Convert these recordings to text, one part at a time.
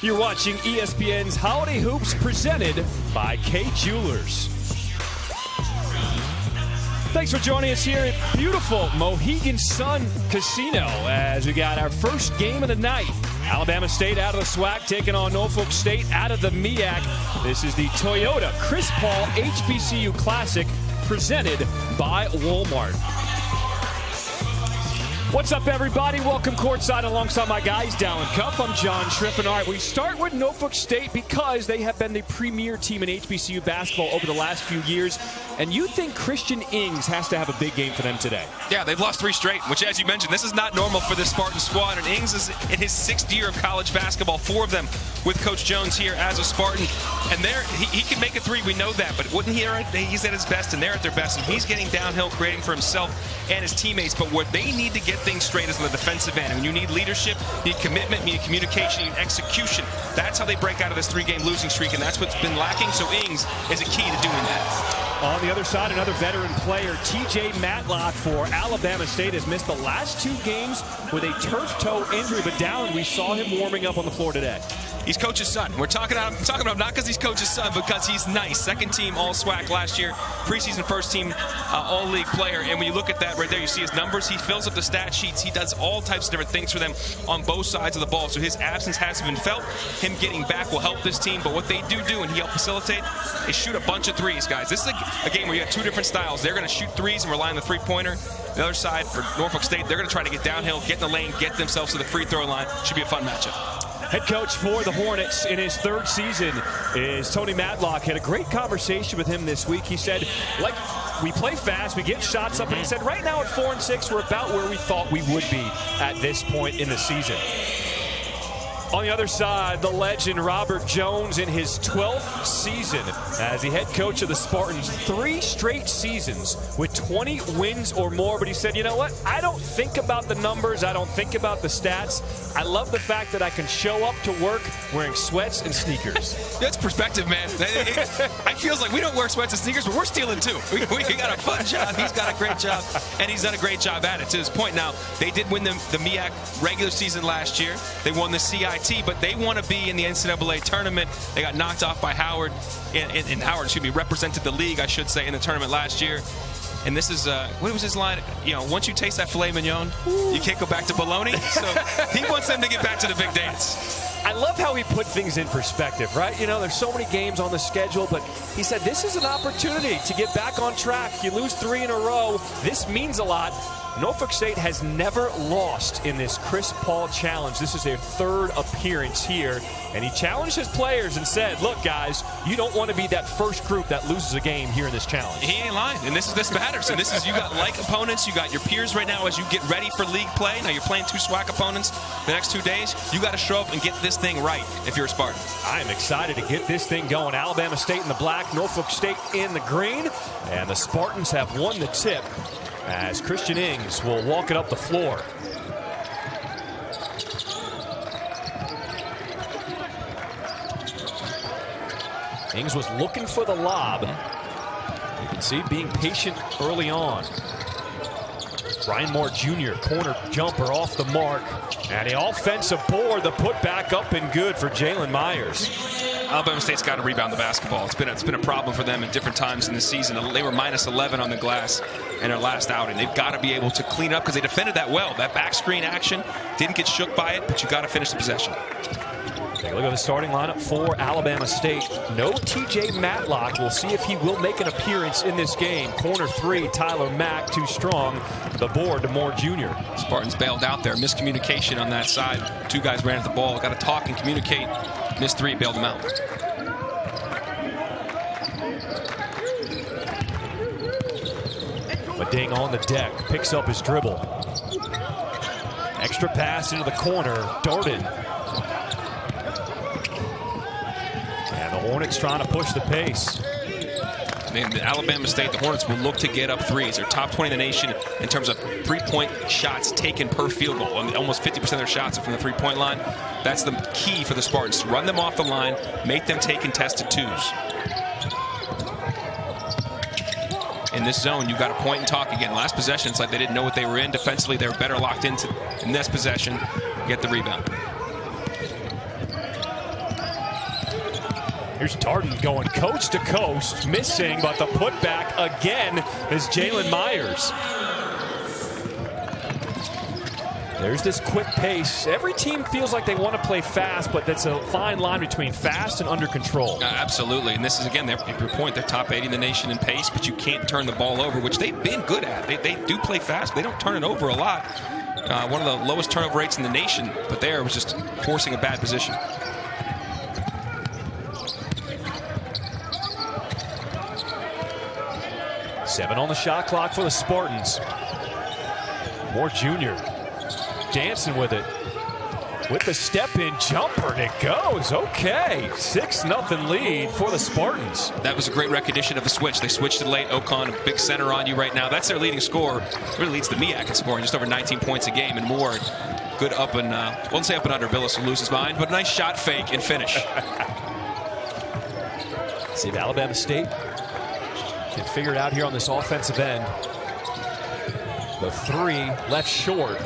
You're watching ESPN's Holiday Hoops presented by K Jewelers. Thanks for joining us here at beautiful Mohegan Sun Casino as we got our first game of the night. Alabama State out of the SWAC taking on Norfolk State out of the MEAC. This is the Toyota Chris Paul HBCU Classic presented by Walmart. What's up, everybody? Welcome courtside alongside my guys, Dallin Cuff. I'm John Shriffen. All right, we start with Norfolk State because they have been the premier team in HBCU basketball over the last few years. And you think Christian Ings has to have a big game for them today? Yeah, they've lost 3 straight, which, as you mentioned, this is not normal for this Spartan squad. And Ings is in his 6th year of college basketball, 4 of them with Coach Jones here as a Spartan. And he can make a 3, we know that. But wouldn't he's at his best, and they're at their best. And he's getting downhill, creating for himself and his teammates. But what they need to get things straight is on the defensive end. And you need leadership, you need commitment, you need communication, you need execution. That's how they break out of this 3-game losing streak, and that's what's been lacking. So Ings is a key to doing that. On the other side, another veteran player, TJ Matlock for Alabama State, has missed the last 2 games with a turf toe injury. But Dallin, we saw him warming up on the floor today. He's Coach's son. We're talking about him not because he's Coach's son, because he's nice. 2nd team All-SWAC last year, preseason 1st team All-League player. And when you look at that right there, you see his numbers. He fills up the stat sheets. He does all types of different things for them on both sides of the ball. So his absence hasn't been felt. Him getting back will help this team. But what they do, and he helped facilitate, is shoot a bunch of threes, guys. This is a game where you have 2 different styles. They're going to shoot threes and rely on the three-pointer. The other side, for Norfolk State, they're going to try to get downhill, get in the lane, get themselves to the free throw line. Should be a fun matchup. Head coach for the Hornets in his 3rd season is Tony Matlock. Had a great conversation with him this week. He said, we play fast, we get shots up, and he said right now at 4-6, we're about where we thought we would be at this point in the season. On the other side, the legend Robert Jones in his 12th season as the head coach of the Spartans. 3 straight seasons with 20 wins or more. But he said, you know what? I don't think about the numbers. I don't think about the stats. I love the fact that I can show up to work wearing sweats and sneakers. That's perspective, man. It feels like we don't wear sweats and sneakers, but we're stealing too. We got a fun job. He's got a great job, and he's done a great job at it. To his point now, they did win the MEAC regular season last year. They won the CIT. But they want to be in the NCAA tournament. They got knocked off by Howard, and Howard, represented the league, I should say, in the tournament last year. And this is, what was his line? You know, once you taste that filet mignon, you can't go back to bologna. So he wants them to get back to the big dance. I love how he put things in perspective, right? You know, there's so many games on the schedule, but he said this is an opportunity to get back on track. You lose 3 in a row. This means a lot. Norfolk State has never lost in this Chris Paul Challenge. This is their 3rd appearance here, and he challenged his players and said, look, guys, you don't want to be that first group that loses a game here in this challenge. He ain't lying, and this matters. And this is, you got like opponents, you got your peers right now as you get ready for league play. Now you're playing 2 SWAC opponents the next 2 days. You got to show up and get this thing right if you're a Spartan. I'm excited to get this thing going. Alabama State in the black, Norfolk State in the green, and the Spartans have won the tip as Christian Ings will walk it up the floor. Ings was looking for the lob. You can see being patient early on. Ryan Moore Jr., corner jumper off the mark. And the offensive board, the putback up and good for Jalen Myers. Alabama State's got to rebound the basketball. It's been a problem for them at different times in the season. They were minus 11 on the glass in their last outing. They've got to be able to clean up because they defended that well. That back screen action didn't get shook by it, but you got to finish the possession. Take a look at the starting lineup for Alabama State. No TJ Matlock. We'll see if he will make an appearance in this game. Corner 3, Tyler Mack, too strong. The board to Moore Jr. Spartans bailed out there. Miscommunication on that side. 2 guys ran at the ball. Got to talk and communicate. Missed 3, bailed them out. Ding on the deck, picks up his dribble. Extra pass into the corner, darted. And the Hornets trying to push the pace. Man, the Alabama State, the Hornets will look to get up 3s. They're top 20 in the nation in terms of 3-point shots taken per field goal. Almost 50% of their shots are from the 3-point line. That's the key for the Spartans. Run them off the line, make them take contested 2s. In this zone, you got to point and talk again. Last possession, it's like they didn't know what they were in. Defensively, they were better locked into in this possession. Get the rebound. Here's Darden going coast to coast, missing, but the putback again is Jalen Myers. There's this quick pace. Every team feels like they want to play fast, but that's a fine line between fast and under control. Absolutely, and this is, again, your point, they're top 80 in the nation in pace, but you can't turn the ball over, which they've been good at. They do play fast, but they don't turn it over a lot. One of the lowest turnover rates in the nation, but there was just forcing a bad position. Seven on the shot clock for the Spartans. Moore Jr. dancing with it. With the step-in jumper, and it goes. Okay, 6-0 lead for the Spartans. That was a great recognition of the switch. They switched it late. Ocon, a big center on you right now. That's their leading scorer. Really leads the MEAC in scoring, just over 19 points a game. And Moore, good up and, won't say up and under, Billis will lose his mind, but a nice shot fake and finish. See if Alabama State can figure it out here on this offensive end. The three left short,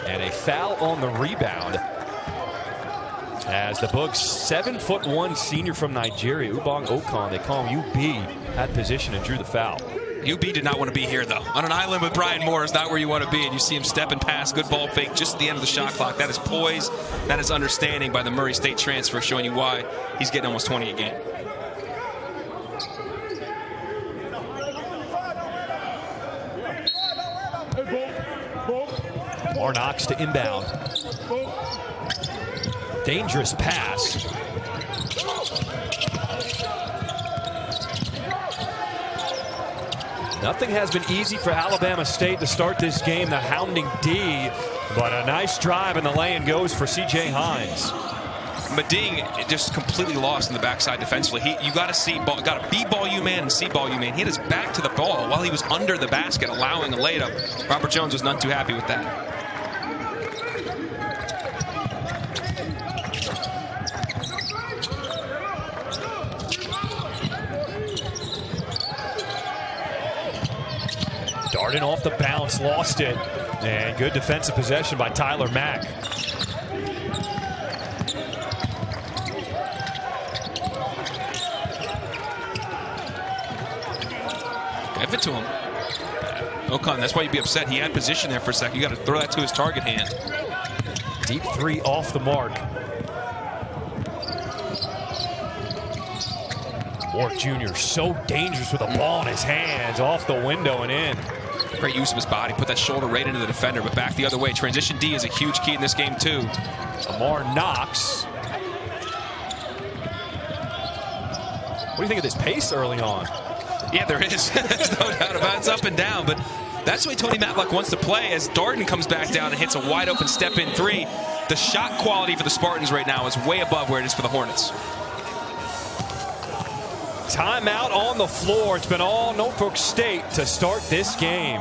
and a foul on the rebound. As the Bugs, 7'1" senior from Nigeria, Ubong Okon, they call him UB, had position and drew the foul. UB did not want to be here, though. On an island with Brian Moore is not where you want to be, and you see him step and pass, good ball fake just at the end of the shot clock. That is poise, that is understanding by the Murray State transfer, showing you why he's getting almost 20 a game. Knox to inbound. Dangerous pass. Nothing has been easy for Alabama State to start this game. The hounding D, but a nice drive, and the lay-in goes for C.J. Hines. Mading just completely lost in the backside defensively. You got to see ball, got to be ball you man and see ball you man. He had his back to the ball while he was under the basket, allowing a layup. Robert Jones was none too happy with that. Darden off the bounce, lost it, and good defensive possession by Tyler Mack. Give it to him. Ocon, that's why you'd be upset. He had position there for a second. You got to throw that to his target hand. Deep three off the mark. Moore Jr. so dangerous with the ball in his hands, off the window and in. Great use of his body. Put that shoulder right into the defender, but back the other way. Transition D is a huge key in this game, too. Amar Knox. What do you think of this pace early on? Yeah, there is. There's no doubt about it. It's up and down, but that's the way Tony Matlock wants to play. As Darden comes back down and hits a wide-open step-in three, the shot quality for the Spartans right now is way above where it is for the Hornets. Timeout on the floor. It's been all Norfolk State to start this game.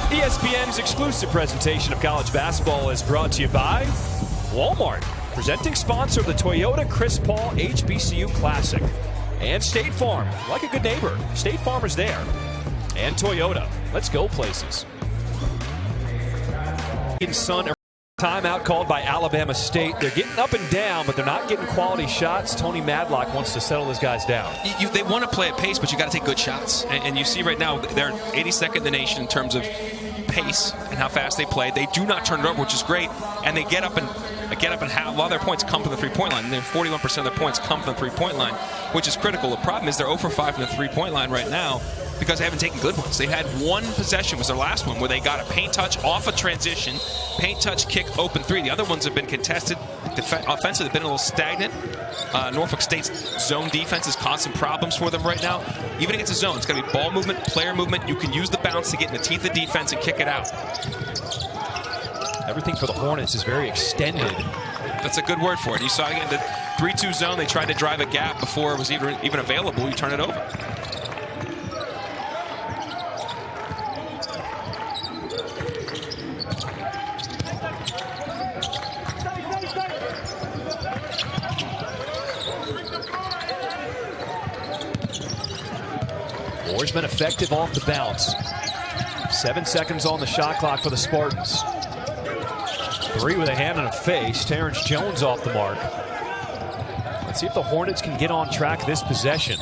ESPN's exclusive presentation of college basketball is brought to you by Walmart, presenting sponsor of the Toyota Chris Paul HBCU Classic. And State Farm, like a good neighbor. State Farm is there. And Toyota. Let's go places. Sun, timeout called by Alabama State. They're getting up and down, but they're not getting quality shots. Tony Madlock wants to settle his guys down. They want to play at pace, but you got to take good shots. And you see right now, they're 82nd in the nation in terms of pace and how fast they play. They do not turn it over, which is great. And they get up and a lot of their points come from the three-point line. And then 41% of their points come from the three-point line, which is critical. The problem is they're 0 for 5 from the three-point line right now because they haven't taken good ones. They had one possession, was their last one, where they got a paint touch off a transition, paint touch, kick, open three. The other ones have been contested. Offensively, they've been a little stagnant. Norfolk State's zone defense is causing problems for them right now. Even against a zone, it's got to be ball movement, player movement. You can use the bounce to get in the teeth of defense and kick it out. Everything for the Hornets is very extended. That's a good word for it. You saw again the 3-2 zone. They tried to drive a gap before it was even available. You turn it over. Moore's been effective off the bounce. 7 seconds on the shot clock for the Spartans. Three with a hand on a face. Terrence Jones off the mark. Let's see if the Hornets can get on track this possession.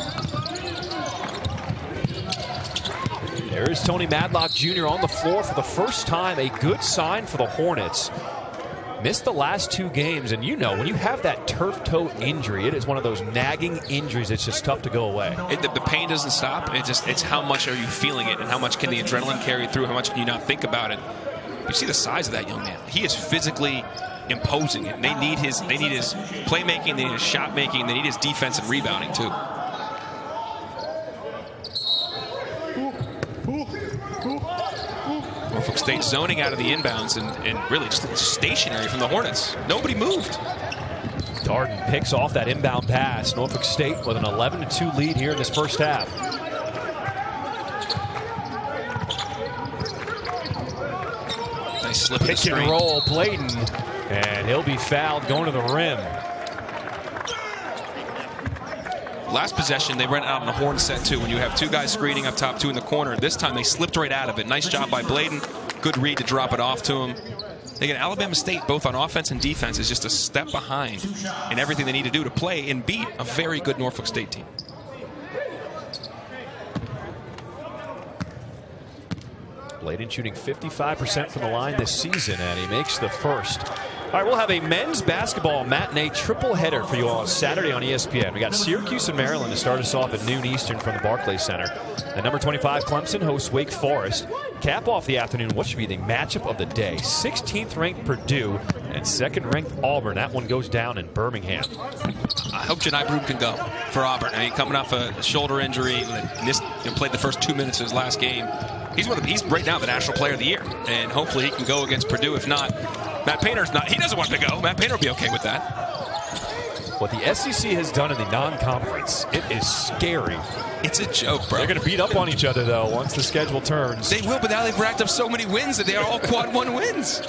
There is Tony Madlock Jr. on the floor for the first time. A good sign for the Hornets. Missed the last 2 games, and you know, when you have that turf toe injury, it is one of those nagging injuries that's just tough to go away. The pain doesn't stop. It's how much are you feeling it, and how much can the adrenaline carry through, how much can you not think about it. You see the size of that young man. He is physically imposing it. They need his playmaking, they need his shot making, they need his defense and rebounding too. Norfolk State zoning out of the inbounds and really just stationary from the Hornets. Nobody moved. Darden picks off that inbound pass. Norfolk State with an 11-2 lead here in this first half. Nice slip Pick and roll, Bladen, and he'll be fouled going to the rim. Last possession, they ran out in the horn set too. When you have 2 guys screening up top, 2 in the corner. This time they slipped right out of it. Nice job by Bladen. Good read to drop it off to him. Again, Alabama State, both on offense and defense, is just a step behind in everything they need to do to play and beat a very good Norfolk State team. Bladen shooting 55% from the line this season, and he makes the first. All right, we'll have a men's basketball matinee triple header for you all on Saturday on ESPN. We got Syracuse and Maryland to start us off at noon Eastern from the Barclays Center. And number 25, Clemson hosts Wake Forest. Cap off the afternoon, what should be the matchup of the day? 16th ranked Purdue and 2nd ranked Auburn. That one goes down in Birmingham. I hope Janai Broom can go for Auburn. I mean, coming off a shoulder injury, played the first 2 minutes of his last game. He's right now the National Player of the Year, and hopefully he can go against Purdue. If not, Matt Painter's not. He doesn't want to go. Matt Painter will be okay with that. What the SEC has done in the non-conference, it is scary. It's a joke, bro. They're going to beat up on each other, though, once the schedule turns. They will, but now they've racked up so many wins that they are all quad 1 wins.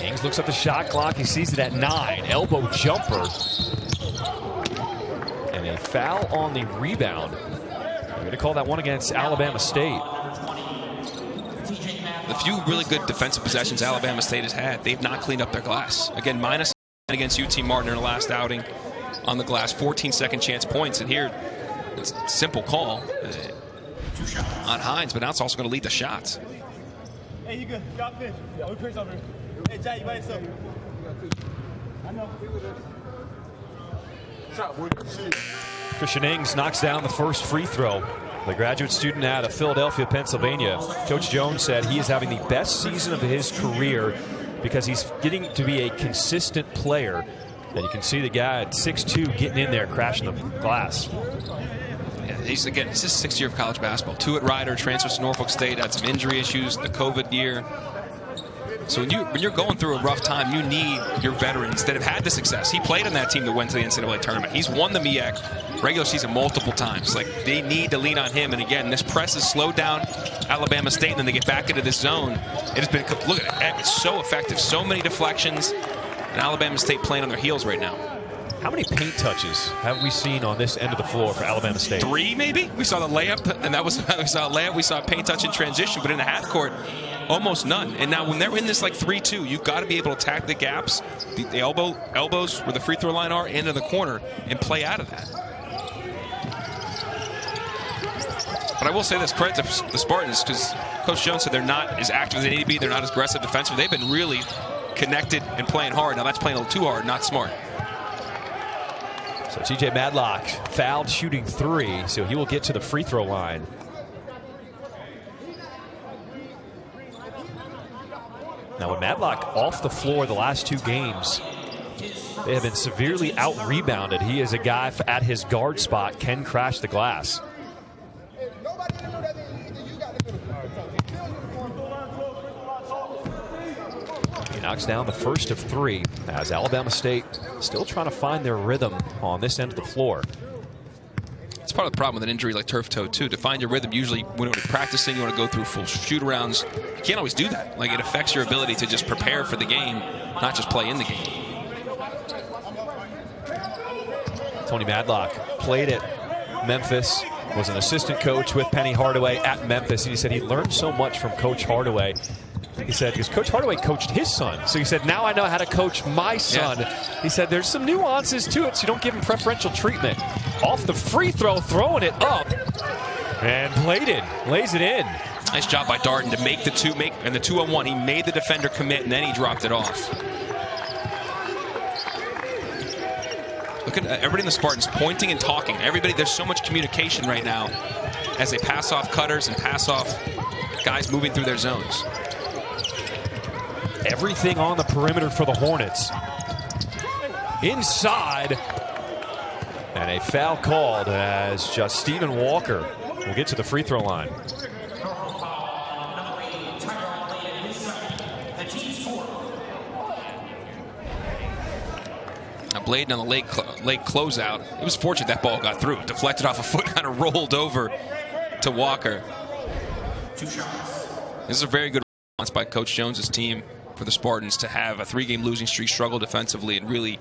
Ings looks at the shot clock. He sees it at 9. Elbow jumper. And a foul on the rebound. They're going to call that one against Alabama State. The few really good defensive possessions Alabama State has had, they've not cleaned up their glass. Again, minus against UT Martin in the last outing on the glass. 14 second chance points. And here, it's a simple call on Hines, but now it's also going to lead to shots. Hey, you good? Drop fish. Yeah, we Chris over here. Hey, Jack, you by yourself? I know. Christian Ings knocks down the first free throw. The graduate student out of Philadelphia, Pennsylvania. Coach Jones said he is having the best season of his career because he's getting to be a consistent player. And you can see the guy at 6'2" getting in there, crashing the glass. Yeah, he's his 6th year of college basketball. 2 at Rider, transfers to Norfolk State, had some injury issues, the COVID year. So when you're going through a rough time, you need your veterans that have had the success. He played on that team that went to the NCAA tournament. He's won the MEAC regular season multiple times. Like, they need to lean on him. And again, this press has slowed down Alabama State, and then they get back into this zone. It has been, look at it, it's so effective. So many deflections, and Alabama State playing on their heels right now. How many paint touches have we seen on this end of the floor for Alabama State? 3, maybe? We saw the layup, and we saw a layup. We saw a paint touch in transition, but in the half court, almost none. And now when they're in this like 3-2, you've got to be able to attack the gaps, the elbows where the free throw line are, into the corner, and play out of that. But I will say this, credit to the Spartans, because Coach Jones said they're not as active as they need to be. They're not as aggressive defensively. They've been really connected and playing hard. Now that's playing a little too hard, not smart. So TJ Madlock fouled shooting 3, so he will get to the free throw line. Now, with Madlock off the floor the last 2 games, they have been severely out-rebounded. He is a guy at his guard spot, can crash the glass. He knocks down the first of 3 as Alabama State still trying to find their rhythm on this end of the floor. It's part of the problem with an injury like turf toe, too. To find your rhythm, usually when you're practicing, you want to go through full shoot-arounds. You can't always do that. Like, it affects your ability to just prepare for the game, not just play in the game. Tony Madlock played it Memphis, was an assistant coach with Penny Hardaway at Memphis, and he said he learned so much from Coach Hardaway. He said, because Coach Hardaway coached his son. So he said, now I know how to coach my son. Yeah. He said, there's some nuances to it, so you don't give him preferential treatment. Off the free throw, throwing it up. And Bladen lays it in. Nice job by Darden to make the and the 2-on-1. He made the defender commit, and then he dropped it off. Look at everybody in the Spartans pointing and talking. Everybody, there's so much communication right now as they pass off cutters and pass off guys moving through their zones. Everything on the perimeter for the Hornets. Inside. And a foul called as just Stephen Walker will get to the free throw line. Now Bladen on the late closeout. It was fortunate that ball got through. Deflected off a foot, kind of rolled over to Walker. This is a very good response by Coach Jones's team for the Spartans to have a 3-game losing streak, struggle defensively, and really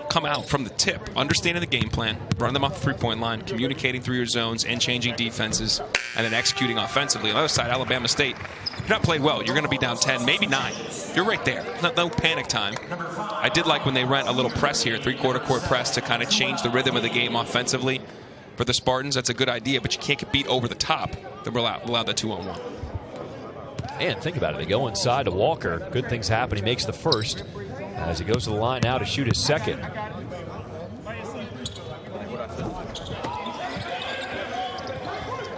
come out from the tip, understanding the game plan, run them off the three-point line, communicating through your zones, and changing defenses, and then executing offensively. On the other side, Alabama State, if you're not played well, you're going to be down 10, maybe 9. You're right there. No panic time. I did like when they ran a little press here, 3/4 court press, to kind of change the rhythm of the game offensively for the Spartans. That's a good idea, but you can't get beat over the top. Then we'll allow that 2-on-1. And think about it. They go inside to Walker. Good things happen. He makes the first as he goes to the line now to shoot his second.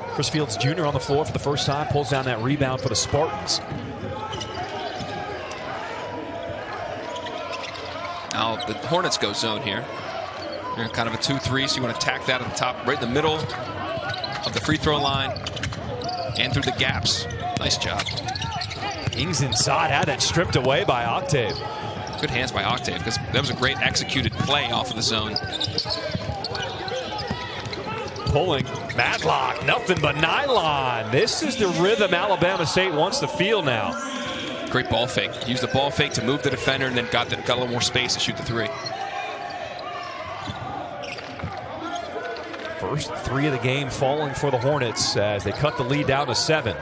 Chris Fields Jr. on the floor for the first time. Pulls down that rebound for the Spartans. Now the Hornets go zone here. They're kind of a 2-3, so you want to tack that at the top, right in the middle of the free throw line and through the gaps. Nice job. Ings inside, had that stripped away by Octave. Good hands by Octave, because that was a great executed play off of the zone. Pulling, Matlock, nothing but nylon. This is the rhythm Alabama State wants to feel now. Great ball fake. Used the ball fake to move the defender and then got a little more space to shoot the 3. First 3 of the game falling for the Hornets as they cut the lead down to 7.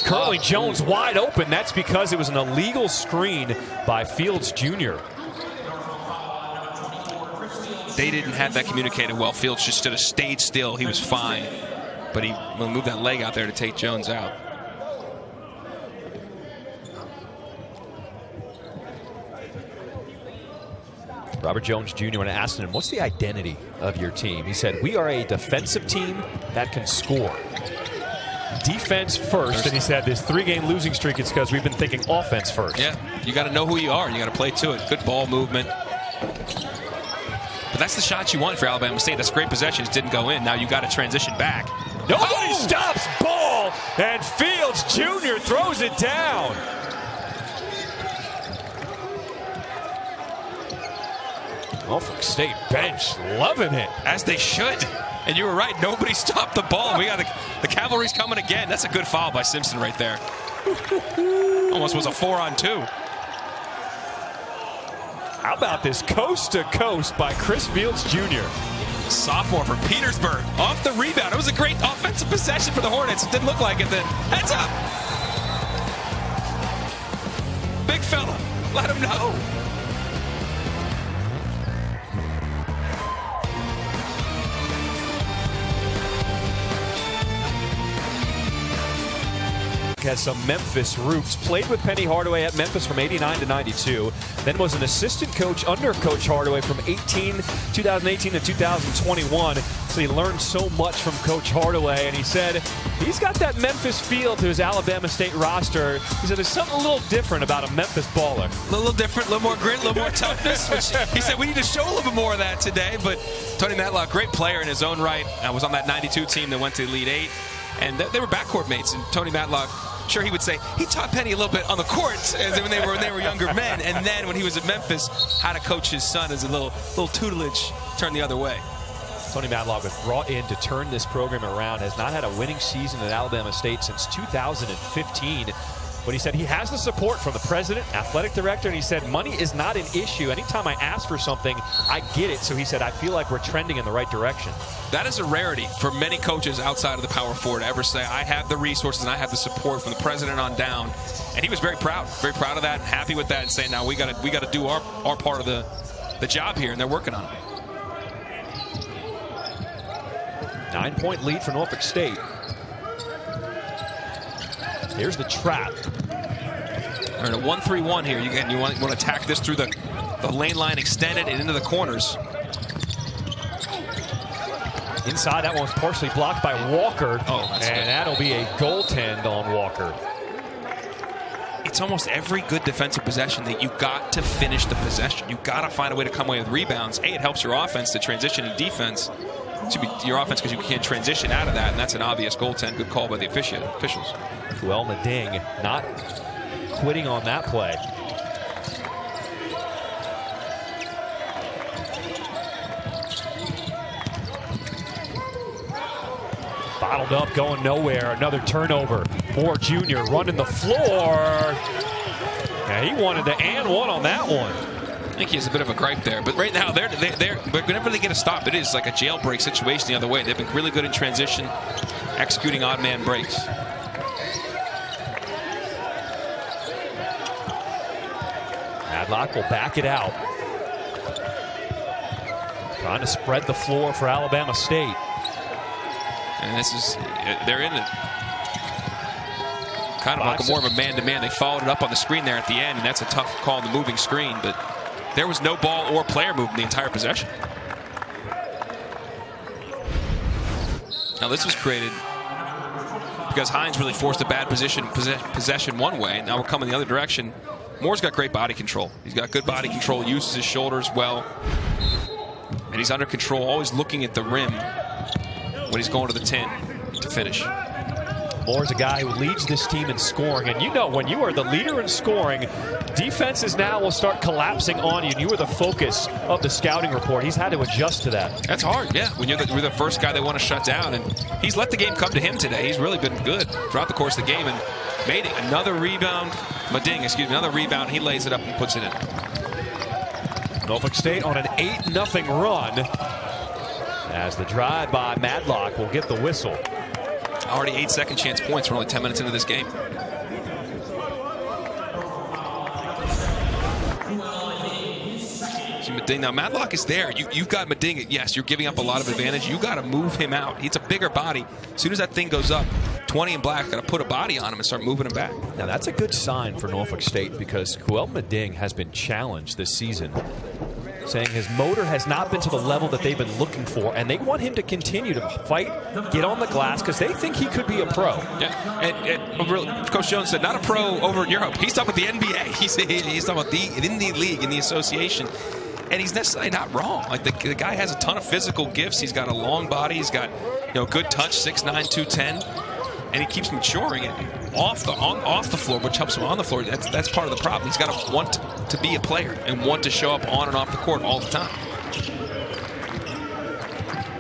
Curly Jones wide open. That's because it was an illegal screen by Fields Jr. They didn't have that communicated well. Fields just stood stayed still. He was fine. But he moved that leg out there to take Jones out. Robert Jones Jr. when I asked him, what's the identity of your team? He said, we are a defensive team that can score. Defense first, and he said this 3-game losing streak is because we've been thinking offense first. Yeah, you got to know who you are. You got to play to it. Good ball movement. But that's the shots you want for Alabama State. That's great possessions. Didn't go in. Now you got to transition back. Nobody stops ball, and Fields Jr. throws it down. Norfolk State bench loving it. As they should. And you were right. Nobody stopped the ball. We got the cavalry's coming again. That's a good foul by Simpson right there. Almost was a 4-on-2. How about this coast to coast by Chris Fields Jr. Sophomore from Petersburg. Off the rebound. It was a great offensive possession for the Hornets. It didn't look like it then. Heads up. Big fella. Let him know. Has some Memphis roots, played with Penny Hardaway at Memphis from '89 to '92, then was an assistant coach under Coach Hardaway from 2018 to 2021. So he learned so much from Coach Hardaway, and he said he's got that Memphis feel to his Alabama State roster. He said there's something a little different about a Memphis baller. A little different, a little more grit, a little more toughness. Which he said we need to show a little bit more of that today. But Tony Matlock, great player in his own right. Was on that '92 team that went to Elite 8, and they were backcourt mates. And Tony Matlock, sure, he would say he taught Penny a little bit on the court when they were younger men, and then when he was at Memphis, how to coach his son as a little tutelage turned the other way. Tony Matlock was brought in to turn this program around. Has not had a winning season at Alabama State since 2015. But he said he has the support from the president, athletic director, and he said money is not an issue. Anytime I ask for something, I get it. So he said, I feel like we're trending in the right direction. That is a rarity for many coaches outside of the Power Four to ever say, I have the resources and I have the support from the president on down. And he was very proud of that, happy with that, and saying, now we got to do our part of the job here, and they're working on it. 9-point lead for Norfolk State. Here's the trap. We're in a 1-3-1 here. You want to attack this through the lane line, extended and into the corners. Inside, that one's partially blocked by Walker. That's and good. That'll be a goaltend on Walker. It's almost every good defensive possession that you got to finish the possession. You got to find a way to come away with rebounds. It helps your offense to transition to defense. It should be your offense because you can't transition out of that, and that's an obvious goaltend. Good call by the officials. Kuelma Ding not quitting on that play. Bottled up, going nowhere. Another turnover. Moore Jr. running the floor. Yeah, he wanted the and one on that one. I think he has a bit of a gripe there. But right now, whenever they get a stop, it is like a jailbreak situation the other way. They've been really good in transition, executing odd man breaks. Madlock will back it out. Trying to spread the floor for Alabama State. And they're in it. Kind of like more of a man-to-man. They followed it up on the screen there at the end, and that's a tough call on the moving screen. But there was no ball or player movement the entire possession. Now this was created because Hines really forced a bad possession one way. Now we're coming the other direction. Moore's got great body control. He's got good body control, uses his shoulders well. And he's under control, always looking at the rim when he's going to the 10 to finish. Moore's a guy who leads this team in scoring. And you know, when you are the leader in scoring, defenses now will start collapsing on you. And you are the focus of the scouting report. He's had to adjust to that. That's hard, yeah. When you're the first guy they want to shut down. And he's let the game come to him today. He's really been good throughout the course of the game. And made it another rebound. Another rebound. He lays it up and puts it in. Norfolk State on an 8-0 run. As the drive by Madlock will get the whistle. Already 8 second chance points. We're only 10 minutes into this game. See Meding. Now Madlock is there. You've got Meding. Yes, you're giving up a lot of advantage. You got to move him out. He's a bigger body. As soon as that thing goes up, 20 in black, got to put a body on him and start moving him back. Now that's a good sign for Norfolk State because Kuelma Ding has been challenged this season, saying his motor has not been to the level that they've been looking for, and they want him to continue to fight, get on the glass, because they think he could be a pro. Yeah, and Coach Jones said, not a pro over in Europe. He's talking about the NBA. He's talking about in the league, in the association. And he's necessarily not wrong. Like the guy has a ton of physical gifts. He's got a long body. He's got good touch, 6'9", 210. And he keeps maturing it off the floor, which helps him on the floor. That's part of the problem. He's got to want to be a player and want to show up on and off the court all the time.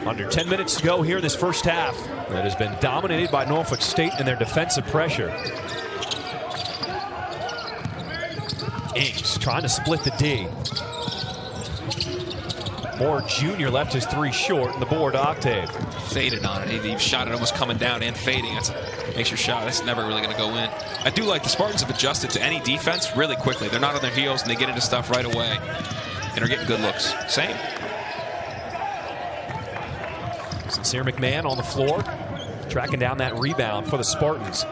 Under 10 minutes to go here in this first half. That has been dominated by Norfolk State and their defensive pressure. Ings trying to split the D. Moore Jr. left his three short, and the board Octave. Faded on it. He shot it almost coming down and fading. Makes your shot. That's never really going to go in. I do like the Spartans have adjusted to any defense really quickly. They're not on their heels, and they get into stuff right away and are getting good looks. Same. Sincere McMahon on the floor, tracking down that rebound for the Spartans.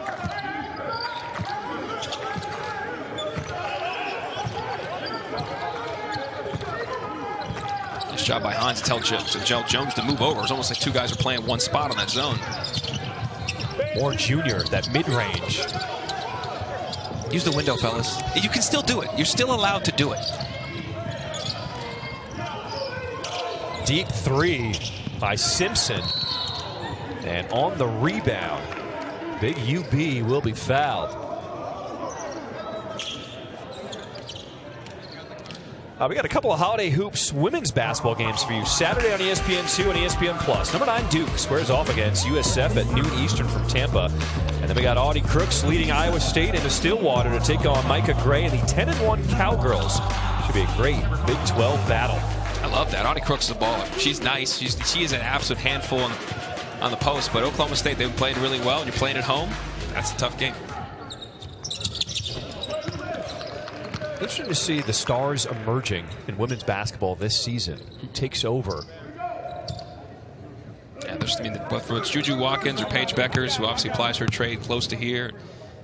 Nice job by Hines to tell Jones to move over. It's almost like two guys are playing one spot on that zone. Moore Jr., that mid-range. Use the window, fellas. You can still do it. You're still allowed to do it. Deep three by Simpson. And on the rebound, Big UB will be fouled. We got a couple of holiday hoops women's basketball games for you. Saturday on ESPN2 and ESPN+. Number 9 Duke squares off against USF at noon Eastern from Tampa. And then we got Audie Crooks leading Iowa State into Stillwater to take on Micah Gray and the 10-1 Cowgirls. Should be a great Big 12 battle. I love that. Audie Crooks is a baller. She's nice. She is an absolute handful on the post. But Oklahoma State, they've been playing really well. And you're playing at home, that's a tough game. Interesting to see the stars emerging in women's basketball this season. Who takes over? Yeah, whether it's Juju Watkins or Paige Beckers, who obviously applies her trade close to here,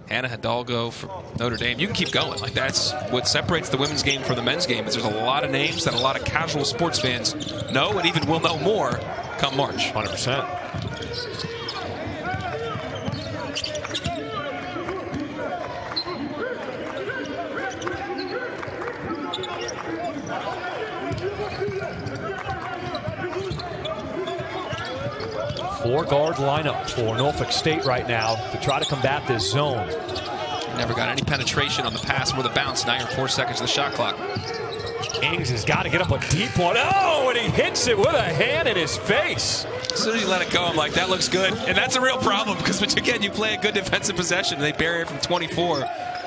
Hannah Hidalgo from Notre Dame. You can keep going. Like, that's what separates the women's game from the men's game. Is there's a lot of names that a lot of casual sports fans know and even will know more come March. 100%. 4-guard lineup for Norfolk State right now to try to combat this zone. Never got any penetration on the pass or the bounce. Now you're 4 seconds of the shot clock. Ings has got to get up a deep one. Oh, and he hits it with a hand in his face. As soon as you let it go, I'm like, that looks good. And that's a real problem because, again, you play a good defensive possession and they bury it from 24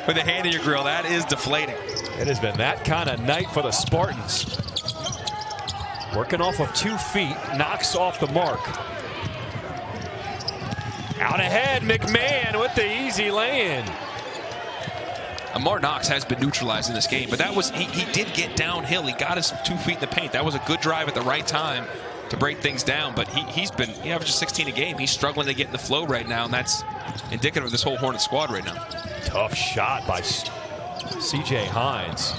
with a hand in your grill. That is deflating. It has been that kind of night for the Spartans. Working off of 2 feet, knocks off the mark. Out ahead, McMahon with the easy lay-in. Amar Knox has been neutralized in this game, but that was he did get downhill. He got his 2 feet in the paint. That was a good drive at the right time to break things down, but he averages 16 a game. He's struggling to get in the flow right now, and that's indicative of this whole Hornet squad right now. Tough shot by C.J. Hines.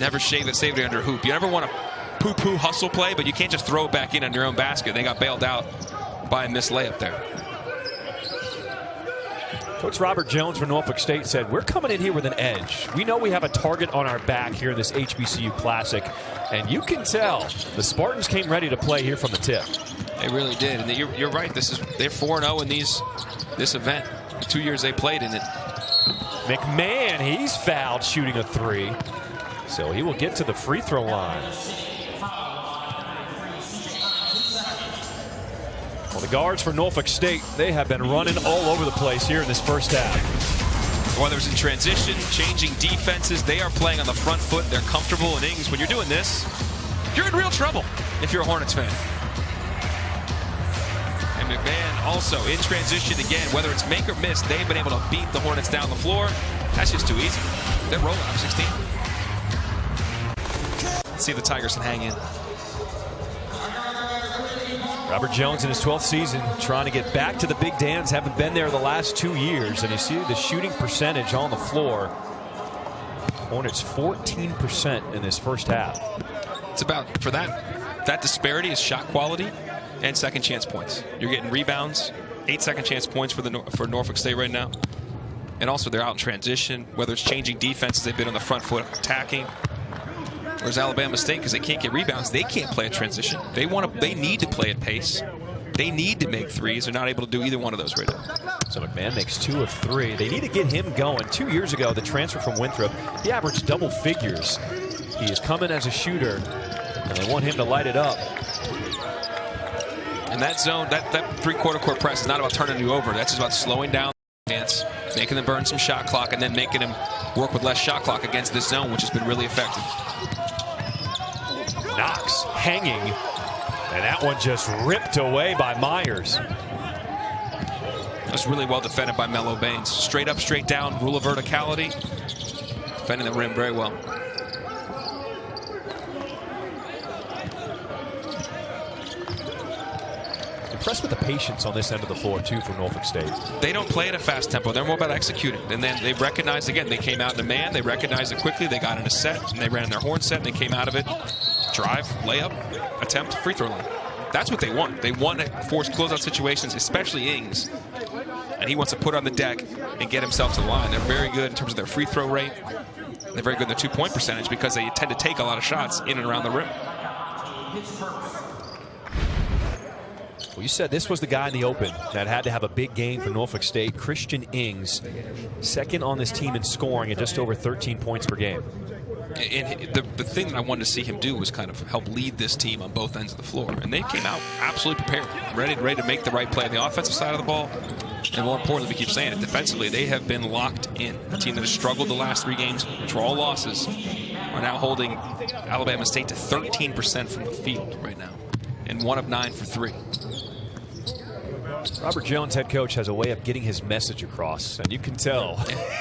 Never saved it under a hoop. You never want to poo-poo hustle play, but you can't just throw it back in on your own basket. They got bailed out by a missed layup there. Coach Robert Jones from Norfolk State said, we're coming in here with an edge. We know we have a target on our back here in this HBCU Classic, and you can tell the Spartans came ready to play here from the tip. They really did, and you're right. They're 4-0 in this event. The 2 years they played in it. McMahon, he's fouled shooting a 3, so he will get to the free throw line. Well, the guards for Norfolk State, they have been running all over the place here in this first half. Whether it's in transition, changing defenses, they are playing on the front foot. They're comfortable in Ings. When you're doing this, you're in real trouble if you're a Hornets fan. And McMahon also in transition again. Whether it's make or miss, they've been able to beat the Hornets down the floor. That's just too easy. They're rolling up 16. Let's see if the Tigers can hang in. Robert Jones in his 12th season trying to get back to the Big Dance. Haven't been there the last 2 years. And you see the shooting percentage on the floor. Hornets 14% in this first half. It's about, for that disparity is shot quality and second chance points. You're getting rebounds, 8 second chance points for Norfolk State right now. And also they're out in transition, whether it's changing defenses, they've been on the front foot attacking. Whereas Alabama State, because they can't get rebounds, they can't play a transition. They need to play at pace. They need to make threes. They're not able to do either one of those right now. So McMahon makes 2 of 3. They need to get him going. 2 years ago, the transfer from Winthrop, he averaged double figures. He is coming as a shooter, and they want him to light it up. And that zone, that three-quarter court press is not about turning you over. That's just about slowing down the dance, making them burn some shot clock, and then making them work with less shot clock against this zone, which has been really effective. Knox hanging, and that one just ripped away by Myers. That's really well defended by Melo Baines. Straight up, straight down, rule of verticality. Defending the rim very well. Impressed with the patience on this end of the floor, too, for Norfolk State. They don't play at a fast tempo. They're more about executing. And then they recognized, again, they came out in a man. They recognized it quickly. They got in a set, and they ran their horn set, and they came out of it. Drive, layup, attempt, free throw line. That's what they want. They want to force closeout situations, especially Ings. And he wants to put on the deck and get himself to the line. They're very good in terms of their free throw rate. They're very good in their two-point percentage because they tend to take a lot of shots in and around the rim. Well, you said this was the guy in the open that had to have a big game for Norfolk State. Christian Ings, second on this team in scoring at just over 13 points per game. And the thing that I wanted to see him do was kind of help lead this team on both ends of the floor. And they came out absolutely prepared, ready to make the right play on the offensive side of the ball. And more importantly, we keep saying it, defensively, they have been locked in. The team that has struggled the last 3 games, which were all losses, are now holding Alabama State to 13% from the field right now. And 1 of 9 for 3. Robert Jones, head coach, has a way of getting his message across, and you can tell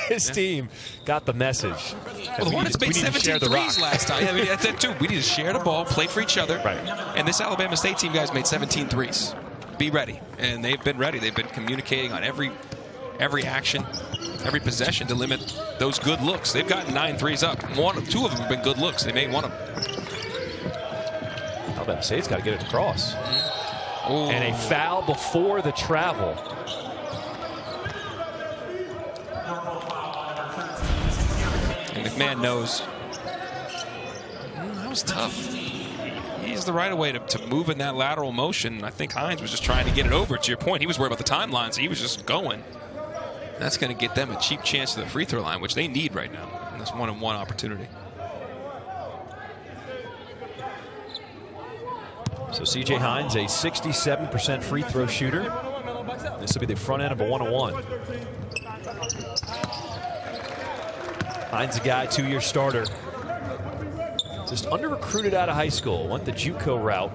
his team got the message. Well, the Hornets made 17 threes last time. I mean, that's it too. We need to share the ball, play for each other. Right. And this Alabama State team, guys, made 17 threes. Be ready. And they've been ready. They've been communicating on every action, every possession to limit those good looks. They've gotten 9 threes up. 2 of them have been good looks. They made 1 of them. Alabama State's got to get it across. Ooh. And a foul before the travel. And McMahon knows that was tough. He's the right of way to move in that lateral motion. I think Hines was just trying to get it over. To your point, he was worried about the timeline, so he was just going. That's going to get them a cheap chance to the free throw line, which they need right now in this 1-on-1 opportunity. So C.J. Hines, a 67% free throw shooter. This will be the front end of a 1-on-1. Hines, a guy, 2-year starter. Just under-recruited out of high school. Went the JUCO route.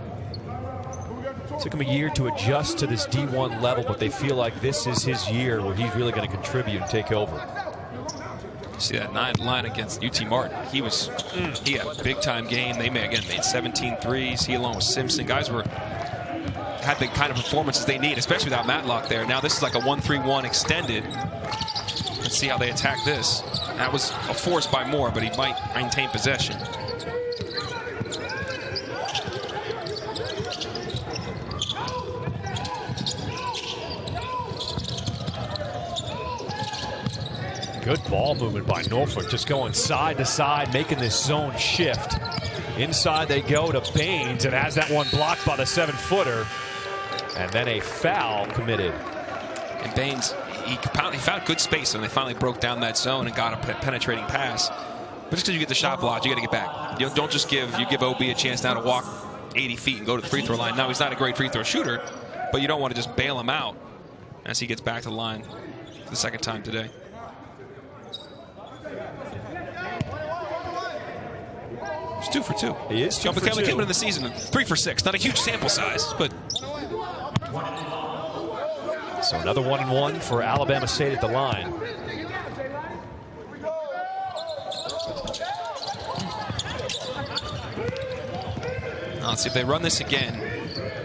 Took him a year to adjust to this D1 level, but they feel like this is his year where he's really going to contribute and take over. See that 9 line against UT Martin. He had a big-time game. They made 17 threes. He along with Simpson. Guys had the kind of performances they need, especially without Matlock there. Now this is like a 1-3-1 extended. Let's see how they attack this. That was a force by Moore, but he might maintain possession. Good ball movement by Norfolk, just going side to side, making this zone shift. Inside they go to Baines, and has that one blocked by the 7-footer. And then a foul committed. And Baines, he found good space when they finally broke down that zone and got a penetrating pass. But just because you get the shot blocked, you got to get back. You don't just give OB a chance now to walk 80 feet and go to the free throw line. Now, he's not a great free throw shooter, but you don't want to just bail him out as he gets back to the line for the 2nd time today. He's 2 for 2. He is 2 for 2. Coming in the season, 3 for 6. Not a huge sample size, but. So another 1-on-1 for Alabama State at the line. Let's see if they run this again.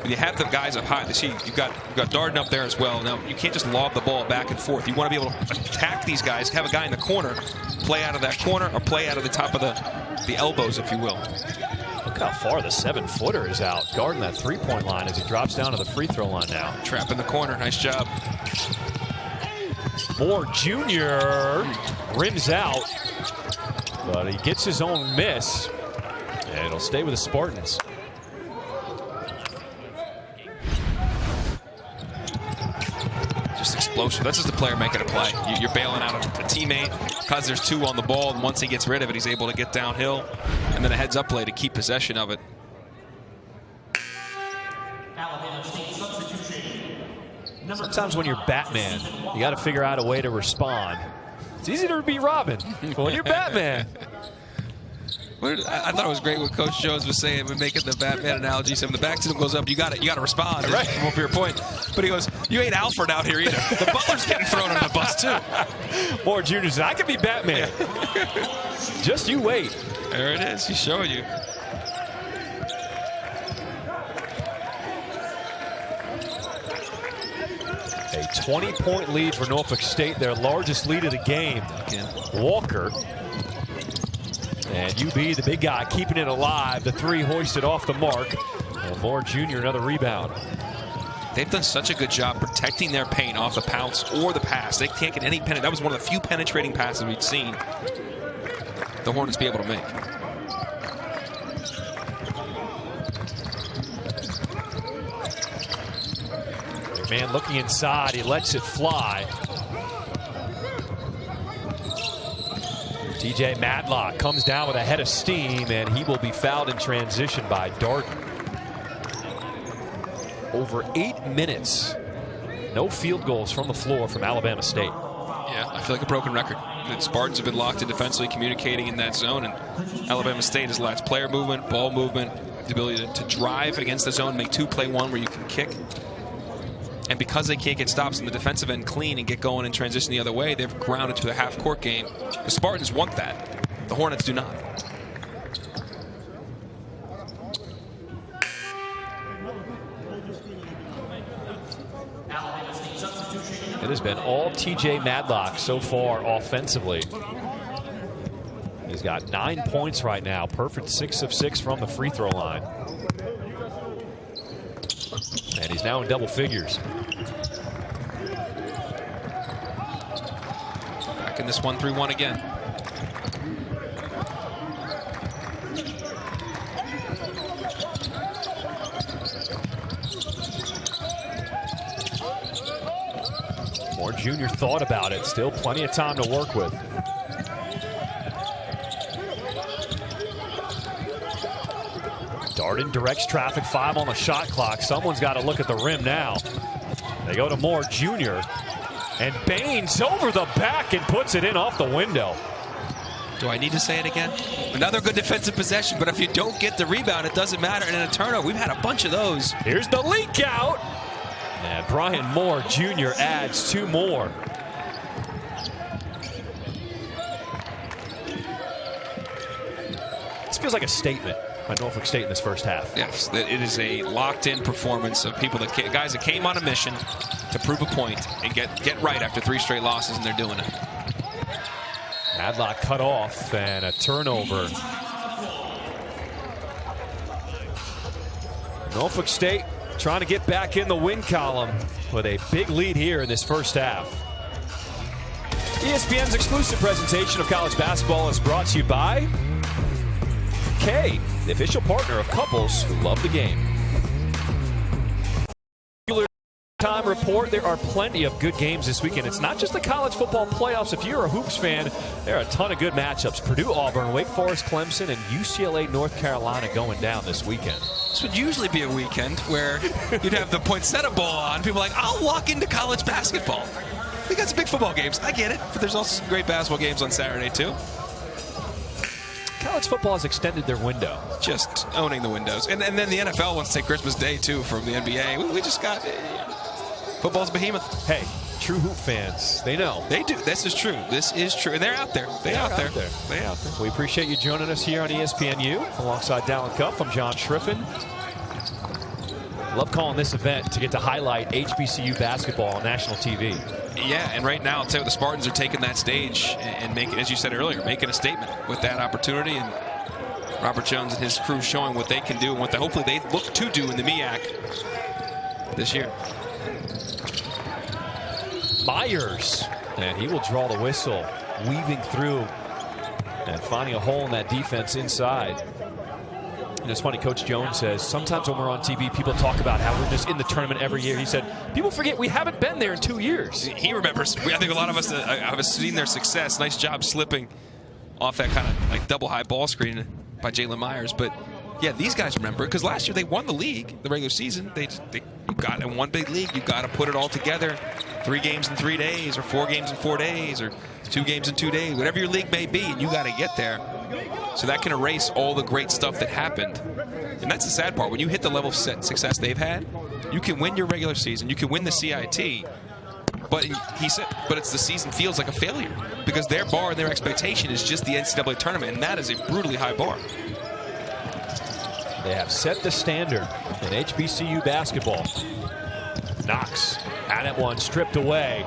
When you have the guys up high, you've got Darden up there as well. Now, you can't just lob the ball back and forth. You want to be able to attack these guys, have a guy in the corner, play out of that corner, or play out of the top of the elbows, if you will. Look how far the 7-footer is out, guarding that 3-point line as he drops down to the free throw line now. Trap in the corner. Nice job. Moore Jr. rims out, but he gets his own miss, and it'll stay with the Spartans. Explosive. That's just the player making a play. You're bailing out a teammate because there's 2 on the ball, and once he gets rid of it, he's able to get downhill, and then a heads-up play to keep possession of it. Sometimes when you're Batman, you got to figure out a way to respond. It's easy to be Robin, but when you're Batman. I thought it was great what Coach Jones was saying when making the Batman analogy. So when the back to him goes up, you got to respond. Right. From up your point. But he goes, you ain't Alfred out here either. The Butler's getting thrown on the bus too. Moore Jr. said, I could be Batman. Just you wait. There it is. He's showing you. A 20-point lead for Norfolk State, their largest lead of the game. Again. Walker. And UB, the big guy, keeping it alive. The 3 hoisted off the mark. And Moore Jr., another rebound. They've done such a good job protecting their paint off the pounce or the pass. They can't get any penetrating. That was one of the few penetrating passes we'd seen the Hornets be able to make. Man looking inside, he lets it fly. TJ Madlock comes down with a head of steam, and he will be fouled in transition by Darden. Over 8 minutes. No field goals from the floor from Alabama State. Yeah, I feel like a broken record. The Spartans have been locked in defensively, communicating in that zone, and Alabama State has lacked player movement, ball movement, the ability to drive against the zone, make two-play one where you can kick. And because they can't get stops in the defensive end clean and get going and transition the other way, they've grounded to a half-court game. The Spartans want that. The Hornets do not. It has been all TJ Madlock so far offensively. He's got 9 points right now. Perfect 6 of 6 from the free throw line. And he's now in double figures. Back in this 1-3-1 again. Moore Jr. thought about it. Still plenty of time to work with. Darden directs traffic, 5 on the shot clock. Someone's got to look at the rim now. They go to Moore Jr. And Baines over the back and puts it in off the window. Do I need to say it again? Another good defensive possession, but if you don't get the rebound, it doesn't matter. And in a turnover, we've had a bunch of those. Here's the leak out. And Brian Moore Jr. adds 2 more. This feels like a statement by Norfolk State in this first half. Yes, it is a locked-in performance of people guys that came on a mission to prove a point and get right after 3 straight losses, and they're doing it. Madlock cut off and a turnover. Norfolk State trying to get back in the win column with a big lead here in this first half. ESPN's exclusive presentation of college basketball is brought to you by K, the official partner of couples who love the game. Time report, there are plenty of good games this weekend. It's not just the college football playoffs. If you're a hoops fan, there are a ton of good matchups. Purdue, Auburn, Wake Forest, Clemson, and UCLA, North Carolina going down this weekend. This would usually be a weekend where you'd have the poinsettia ball on. People are like, I'll walk into college basketball. We got some big football games. I get it. But there's also some great basketball games on Saturday, too. College football has extended their window. Just owning the windows. And then the NFL wants to take Christmas Day, too, from the NBA. We just got... Football's behemoth. Hey, true hoop fans, they know. They do. This is true. This is true. And they're out there. They're out there. They're out there. We appreciate you joining us here on ESPNU. Alongside Dallin Cuff, I'm John Schriffen. Love calling this event to get to highlight HBCU basketball on national TV. Yeah, and right now, I'll tell you, the Spartans are taking that stage and making, as you said earlier, making a statement with that opportunity. And Robert Jones and his crew showing what they can do and what hopefully they look to do in the MEAC this year. Myers, and he will draw the whistle, weaving through and finding a hole in that defense inside. And it's funny, Coach Jones says, sometimes when we're on TV, people talk about how we're just in the tournament every year. He said, people forget we haven't been there in 2 years. He remembers. I think a lot of us have seen their success. Nice job slipping off that kind of like double high ball screen by Jalen Myers. But yeah, these guys remember it because last year they won the league, the regular season. You got in one big league, you got to put it all together. 3 games in 3 days, or 4 games in 4 days, or 2 games in 2 days, whatever your league may be, and you got to get there. So that can erase all the great stuff that happened. And that's the sad part. When you hit the level of success they've had, you can win your regular season, you can win the CIT, but he said, but it's the season feels like a failure because their bar and their expectation is just the NCAA tournament, and that is a brutally high bar. They have set the standard in HBCU basketball. Knox had it one, stripped away.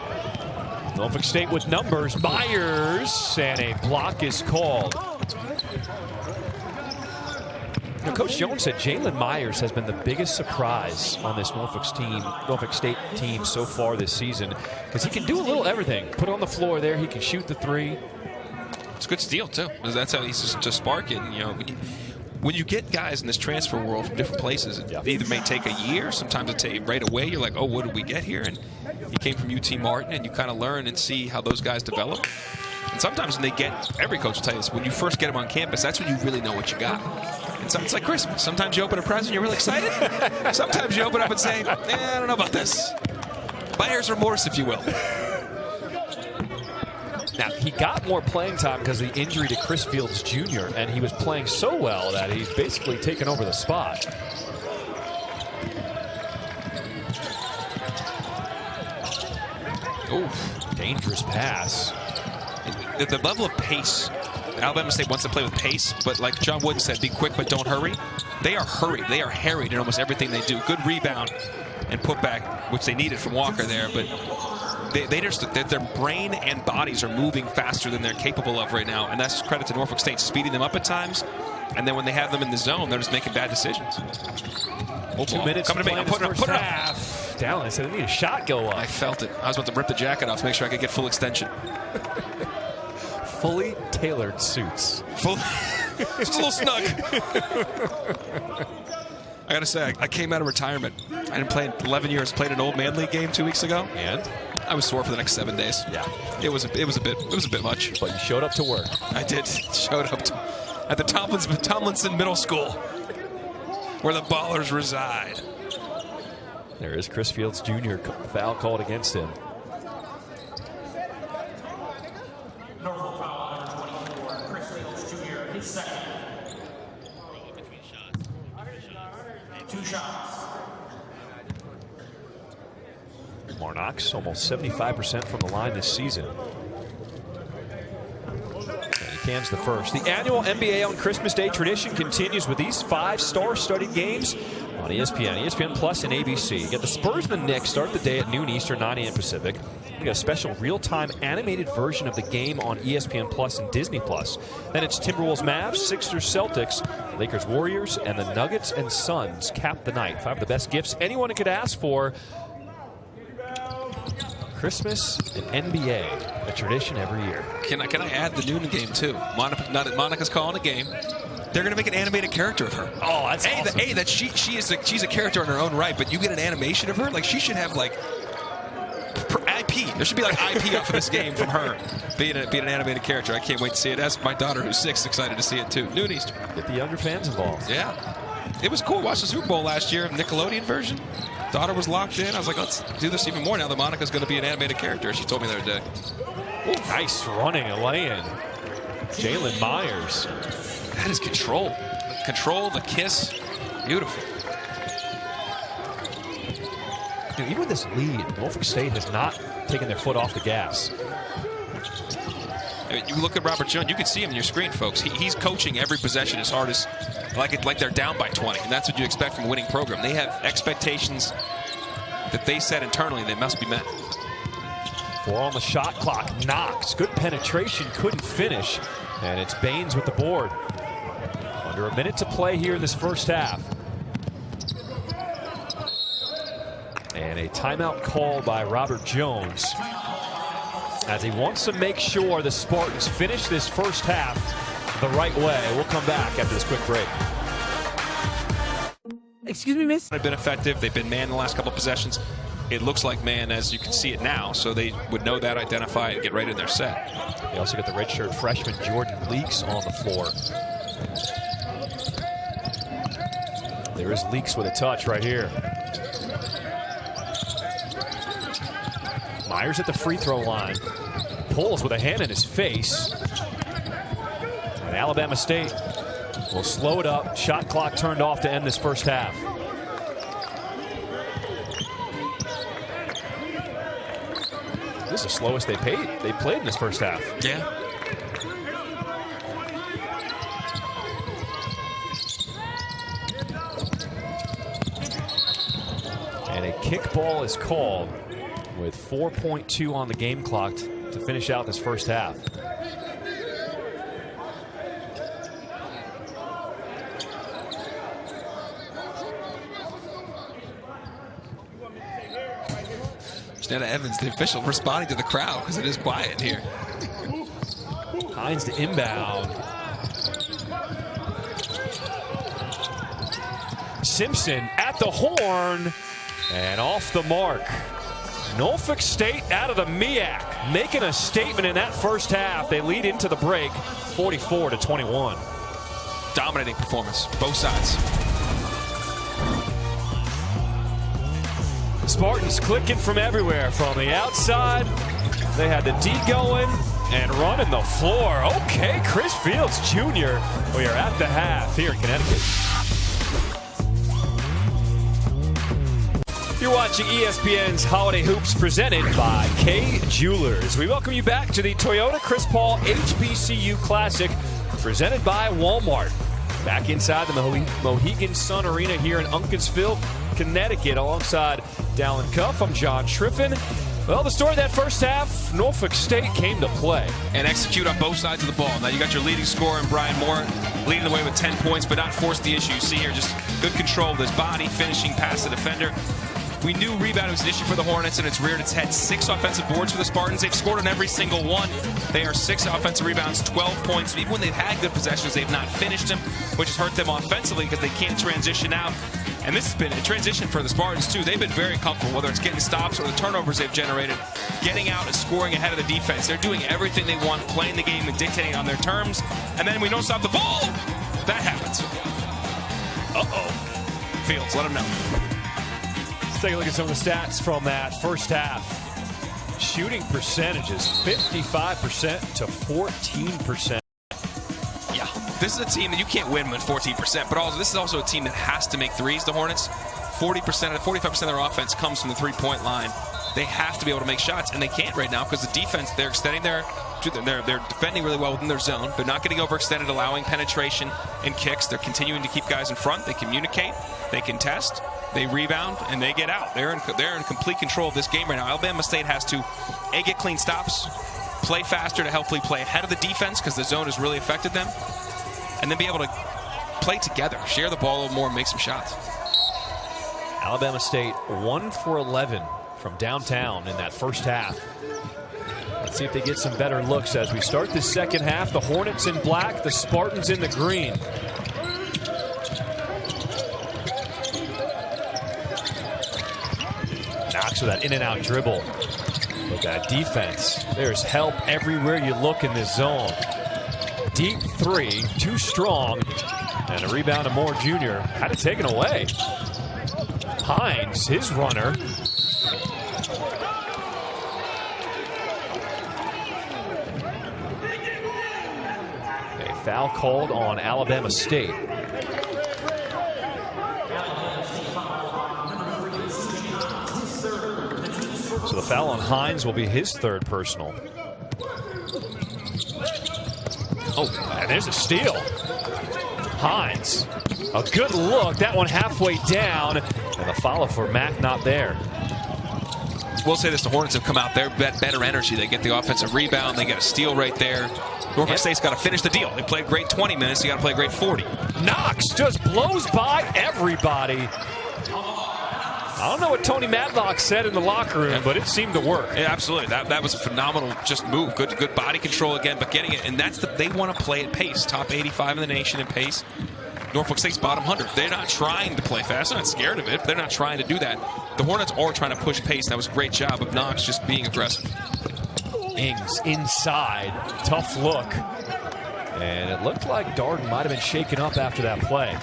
Norfolk State with numbers. Myers, and a block is called. Now, Coach Jones said Jalen Myers has been the biggest surprise on this Norfolk State team so far this season because he can do a little everything. Put it on the floor there. He can shoot the 3. It's a good steal, too, because that's how he's just spark it. And, you know, when you get guys in this transfer world from different places, it either may take a year, sometimes it takes right away. You're like, oh, what did we get here? And he came from UT Martin, and you kind of learn and see how those guys develop. And sometimes when they get, every coach will tell you this, when you first get them on campus, that's when you really know what you got. And so it's like Christmas. Sometimes you open a present, you're really excited. Sometimes you open up and say, I don't know about this. Buyer's remorse, if you will. Now, he got more playing time because of the injury to Chris Fields Jr., and he was playing so well that he's basically taken over the spot. Oh, dangerous pass. The level of pace, Alabama State wants to play with pace, but like John Wooden said, be quick but don't hurry. They are hurried. They are harried in almost everything they do. Good rebound and putback, which they needed from Walker there, but their brain and bodies are moving faster than they're capable of right now, and that's credit to Norfolk State, speeding them up at times, and then when they have them in the zone, they're just making bad decisions. 2 minutes coming to me. I'm putting it up. Half. Down. I said, I need a shot go up. I felt it. I was about to rip the jacket off to make sure I could get full extension. Fully tailored suits. It's a little snug. I got to say, I came out of retirement. I didn't play in 11 years. Played an old man league game 2 weeks ago. And I was sore for the next 7 days. Yeah. It was a bit much. But you showed up to work. I did. Showed up at the Tomlinson Middle School, where the ballers reside. There is Chris Fields Jr. Foul called against him. Norfolk foul number 24, Chris Fields Jr., his second. 2 shots. Marnox almost 75% from the line this season. And he cans the first. The annual NBA on Christmas Day tradition continues with these 5 star-studded games on ESPN, ESPN Plus, and ABC. You get the Spurs and the Knicks start the day at noon Eastern, 9 a.m. Pacific. You got a special real-time animated version of the game on ESPN Plus and Disney Plus. Then it's Timberwolves Mavs, Sixers Celtics, Lakers Warriors, and the Nuggets and Suns cap the night. 5 of the best gifts anyone could ask for. Christmas and NBA, a tradition every year. Can I add the noon game too? Monica's calling a game. They're going to make an animated character of her. Oh, that's awesome. She's a character in her own right, but you get an animation of her. Like, she should have like IP. There should be like IP off of this game from her being an animated character. I can't wait to see it. That's my daughter, who's 6, excited to see it too. Noon Eastern. Get the younger fans involved. Yeah, it was cool. Watch the Super Bowl last year, Nickelodeon version. Daughter was locked in. I was like, let's do this even more now that Monica's going to be an animated character. She told me the other day. Ooh, nice running, a lay-in. Jalen Myers. That is control. Control, the kiss. Beautiful. Dude, even with this lead, Norfolk State has not taken their foot off the gas. I mean, you look at Robert Jones, you can see him in your screen, folks. He's coaching every possession as hard as, like they're down by 20. And that's what you expect from a winning program. They have expectations that they set internally that must be met. 4 on the shot clock. Knox. Good penetration. Couldn't finish. And it's Baines with the board. Under a minute to play here in this first half. And a timeout called by Robert Jones, as he wants to make sure the Spartans finish this first half the right way. We'll come back after this quick break. Excuse me, miss? They've been effective. They've been man the last couple of possessions. It looks like man as you can see it now, so they would know that, identify it, and get right in their set. They also got the redshirt freshman Jordan Leaks on the floor. There is Leaks with a touch right here. Myers at the free throw line. Pulls with a hand in his face. And Alabama State will slow it up. Shot clock turned off to end this first half. This is the slowest they played in this first half. Yeah. And a kick ball is called with 4.2 on the game clock to finish out this first half. Janetta Evans, the official, responding to the crowd because it is quiet here. Hines to inbound. Simpson at the horn and off the mark. Norfolk State out of the MEAC. making a statement in that first half. They lead into the break 44-21. Dominating performance, both sides. Spartans clicking from everywhere. From the outside, they had the D going and running the floor. Okay, Chris Fields Jr. We are at the half here in Connecticut. You're watching ESPN's Holiday Hoops presented by Kay Jewelers. We welcome you back to the Toyota Chris Paul HBCU Classic presented by Walmart. Back inside the Mohegan Sun Arena here in Uncasville, Connecticut, alongside Dallin Cuff. I'm John Triffin. Well, the story of that first half, Norfolk State came to play. And execute on both sides of the ball. Now you got your leading scorer in Brian Moore, leading the way with 10 points, but not force the issue. You see here just good control of his body, finishing past the defender. We knew rebounding was an issue for the Hornets, and it's reared its head. 6 offensive boards for the Spartans. They've scored on every single one. They are 6 offensive rebounds, 12 points. Even when they've had good possessions, they've not finished them, which has hurt them offensively because they can't transition out. And this has been a transition for the Spartans, too. They've been very comfortable, whether it's getting stops or the turnovers they've generated, getting out and scoring ahead of the defense. They're doing everything they want, playing the game and dictating on their terms. And then we don't stop the ball. That happens. Uh-oh. Fields, let them know. Let's take a look at some of the stats from that first half. Shooting percentages, 55% to 14%. Yeah, this is a team that you can't win with 14%, but also this is also a team that has to make threes, the Hornets. 45% of their offense comes from the three-point line. They have to be able to make shots, and they can't right now because the defense, they're extending they're defending really well within their zone. They're not getting overextended, allowing penetration and kicks. They're continuing to keep guys in front. They communicate, they contest, they rebound, and they get out. They're in complete control of this game right now. Alabama State has to, A, get clean stops, play faster to hopefully play ahead of the defense because the zone has really affected them, and then be able to play together, share the ball a little more, and make some shots. Alabama State 1 for 11 from downtown in that first half. Let's see if they get some better looks as we start the second half. The Hornets in black, the Spartans in the green. Knox with that in-and-out dribble. With that defense, there's help everywhere you look in this zone. Deep three, too strong, and a rebound to Moore Jr. Had it taken away. Hines, his runner. A foul called on Alabama State. So the foul on Hines will be his third personal. Oh, and there's a steal. Hines, a good look. That one halfway down. And the follow for Mack not there. We'll say this, the Hornets have come out there, better energy. They get the offensive rebound. They get a steal right there. Norfolk State's got to finish the deal. They played great 20 minutes. You got to play great 40. Knox just blows by everybody. I don't know what Tony Matlock said in the locker room, but it seemed to work. Yeah, absolutely. That was a phenomenal just move. Good body control again, but getting it. And they want to play at pace. Top 85 in the nation in pace. Norfolk State's bottom 100. They're not trying to play fast. They're not scared of it. They're not trying to do that. The Hornets are trying to push pace. That was a great job of Knox just being aggressive. Ings inside. Tough look. And it looked like Darden might have been shaken up after that play.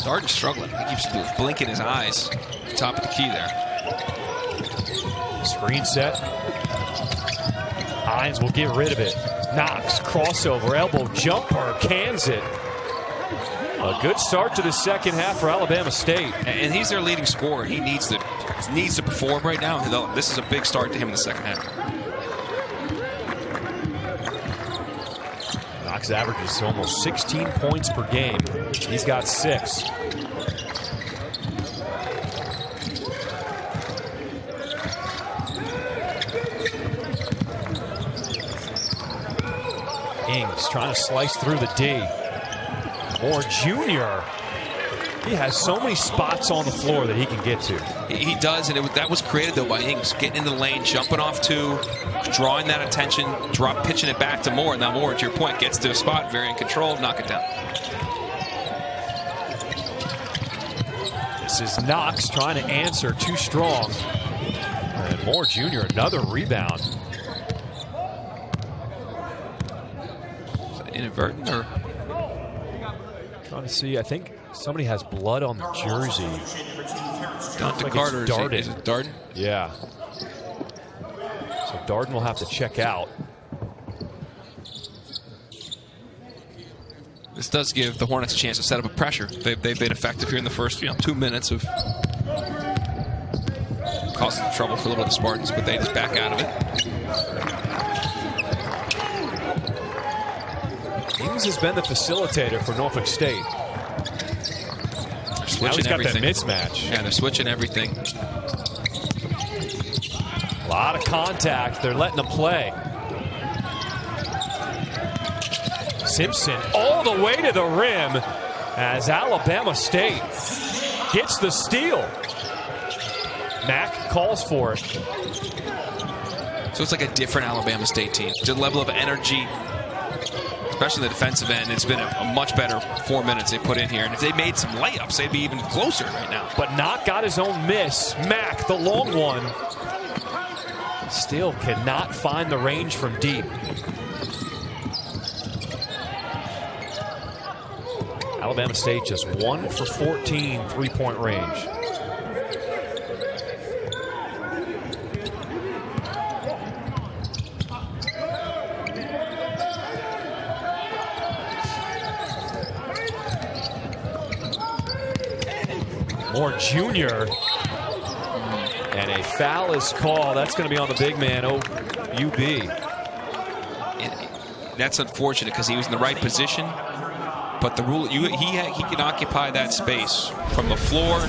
Darden's struggling. He keeps blinking his eyes. Top of the key there. Screen set. Hines will get rid of it. Knox, crossover, elbow jumper, cans it. A good start to the second half for Alabama State. And he's their leading scorer. He needs to perform right now. This is a big start to him in the second half. Knox averages almost 16 points per game. He's got 6. Ings trying to slice through the D. Moore Jr. He has so many spots on the floor that he can get to. He does, and that was created, though, by Ings. Getting into the lane, jumping off 2, drawing that attention, pitching it back to Moore. Now Moore, to your point, gets to a spot, very in control, knock it down. This is Knox trying to answer, too strong. And Moore Jr., another rebound. Is that inadvertent or? Trying to see, I think somebody has blood on the jersey. Dante like Carter, it's Darden. is it Darden? Yeah. So Darden will have to check out. This does give the Hornets a chance to set up a pressure. They've been effective here in the first 2 minutes of causing trouble for a little bit of the Spartans, but they just back out of it. Ings has been the facilitator for Norfolk State. Now he's got that mismatch. Yeah, they're switching everything. A lot of contact. They're letting them play. Simpson all the way to the rim as Alabama State gets the steal. Mack calls for it. So it's like a different Alabama State team. The level of energy, especially the defensive end, it's been a much better 4 minutes they put in here. And if they made some layups, they'd be even closer right now. But Knock got his own miss. Mack, the long one, still cannot find the range from deep. Alabama State just 1 for 14 three-point range. Moore Jr. And a foul is called. That's going to be on the big man, UB. That's unfortunate because he was in the right position. But the rule, he can occupy that space from the floor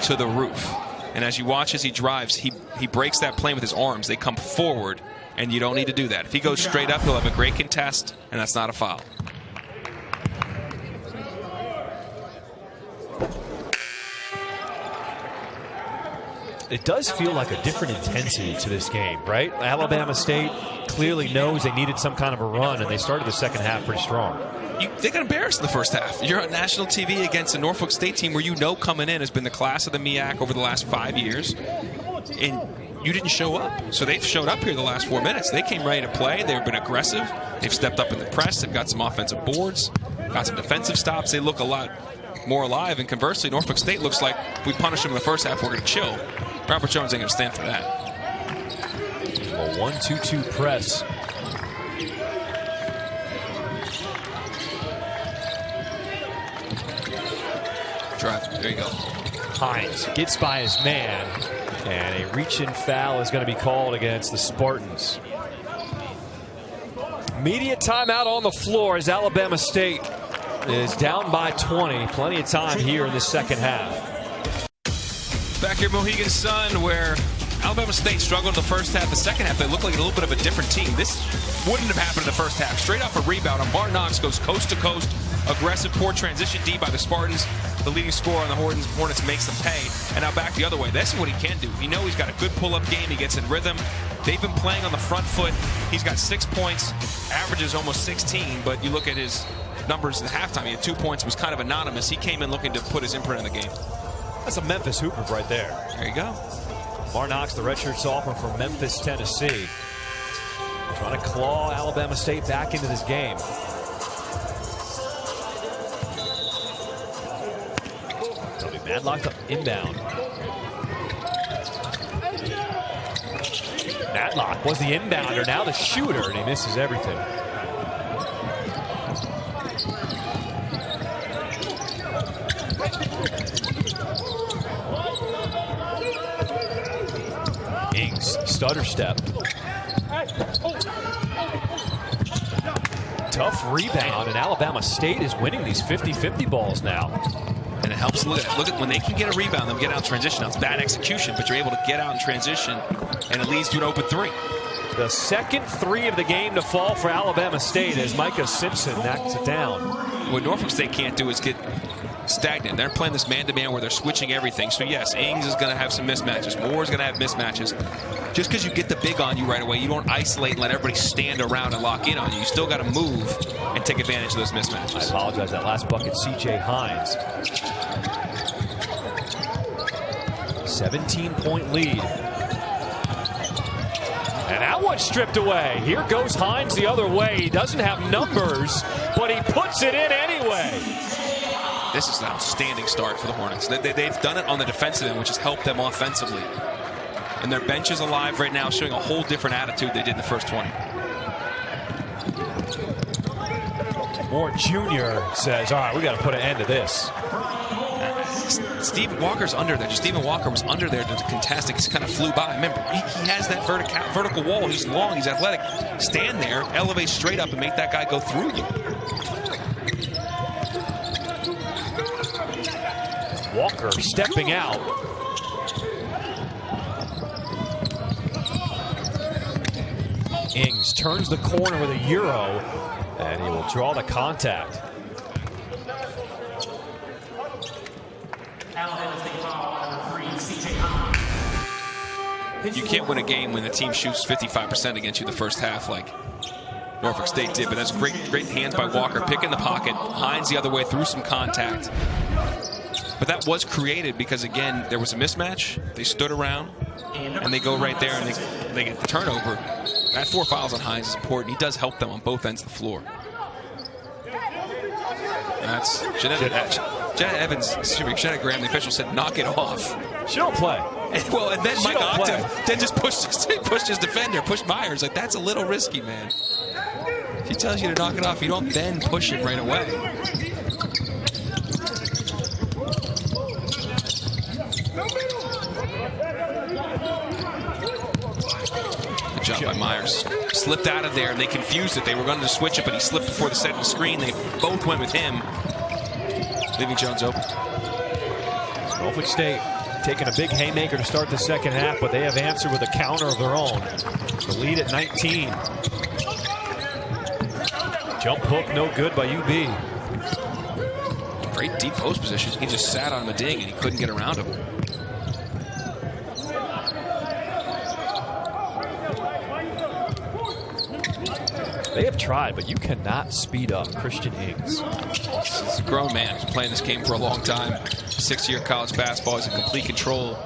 to the roof. And as you watch as he drives, he breaks that plane with his arms. They come forward, and you don't need to do that. If he goes straight up, he'll have a great contest, and that's not a foul. It does feel like a different intensity to this game, right? Alabama State clearly knows they needed some kind of a run, and they started the second half pretty strong. They got embarrassed in the first half. You're on national TV against a Norfolk State team where coming in has been the class of the MEAC over the last 5 years, and you didn't show up. So they've showed up here the last 4 minutes. They came ready to play. They've been aggressive. They've stepped up in the press. They've got some offensive boards, got some defensive stops. They look a lot more alive, and conversely, Norfolk State looks like we punished them in the first half. We're going to chill. Robert Jones ain't going to stand for that. A 1-2-2 press. Drive. There you go. Hines gets by his man, and a reach-in foul is going to be called against the Spartans. Immediate timeout on the floor as Alabama State is down by 20. Plenty of time here in the second half. Back here, Mohegan Sun, where Alabama State struggled in the first half. The second half, they look like a little bit of a different team. This wouldn't have happened in the first half. Straight off a rebound, Amar Knox goes coast to coast. Aggressive, poor transition D by the Spartans. The leading scorer on the Hornets makes them pay. And now back the other way. That's what he can do. You know he's got a good pull-up game. He gets in rhythm. They've been playing on the front foot. He's got 6 points, averages almost 16. But you look at his numbers at halftime. He had 2 points, was kind of anonymous. He came in looking to put his imprint in the game. That's a Memphis hooper right there. There you go. Amar Knox, the redshirt sophomore from Memphis, Tennessee. Trying to claw Alabama State back into this game. It'll be Matlock up inbound. Matlock was the inbounder, now the shooter, and he misses everything. Ings, stutter step. Tough rebound, and Alabama State is winning these 50-50 balls now. And it helps. Look at when they can get a rebound, them get out in transition. Now it's bad execution, but you're able to get out in transition, and it leads to an open three. The second three of the game to fall for Alabama State as Micah Simpson knocks it down. What Norfolk State can't do is get stagnant. They're playing this man-to-man where they're switching everything. So yes, Ings is going to have some mismatches. Moore is going to have mismatches. Just because you get the big on you right away, you don't isolate and let everybody stand around and lock in on you. You still got to move and take advantage of those mismatches. I apologize, that last bucket, C.J. Hines. 17-point lead. And that one's stripped away. Here goes Hines the other way. He doesn't have numbers, but he puts it in anyway. This is an outstanding start for the Hornets. They've done it on the defensive end, which has helped them offensively. And their bench is alive right now, showing a whole different attitude they did in the first 20. Moore Jr. says, all right, we got to put an end to this. Stephen Walker's under there. Stephen Walker was under there to contest it. He kind of flew by. Remember, he has that vertical wall. He's long. He's athletic. Stand there, elevate straight up, and make that guy go through you. Walker stepping out. Ings turns the corner with a Euro, and he will draw the contact. You can't win a game when the team shoots 55% against you the first half like Norfolk State did, but that's great hands by Walker, picking the pocket. Hines the other way through some contact. But that was created because, again, there was a mismatch. They stood around, and they go right there, and they get the turnover. That 4 fouls on Hines is important. He does help them on both ends of the floor. That's Jeanette Evans, Jeanette Graham, the official, said, knock it off. She don't play. And then Mike Octave then just pushed his defender, pushed Myers. Like, that's a little risky, man. She tells you to knock it off. You don't then push it right away. Good job by Myers. Slipped out of there, and they confused it. They were going to switch it, but he slipped before the setting screen. They both went with him, leaving Jones open. Norfolk State taking a big haymaker to start the second half, but they have answered with a counter of their own. The lead at 19. Jump hook no good by UB. Great deep post position. He just sat on Meding, and he couldn't get around him. They have tried, but you cannot speed up Christian Ings. He's a grown man. He's playing this game for a long time. 6-year college basketball. He's in complete control.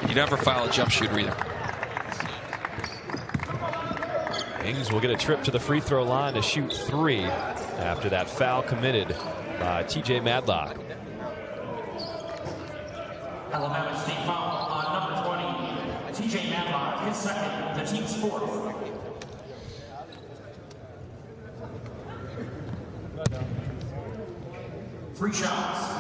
You never foul a jump shooter either. Ings will get a trip to the free throw line to shoot 3 after that foul committed by TJ Madlock. Alabama State foul on number 20, TJ Madlock, his second, the team's 4th. Three shots.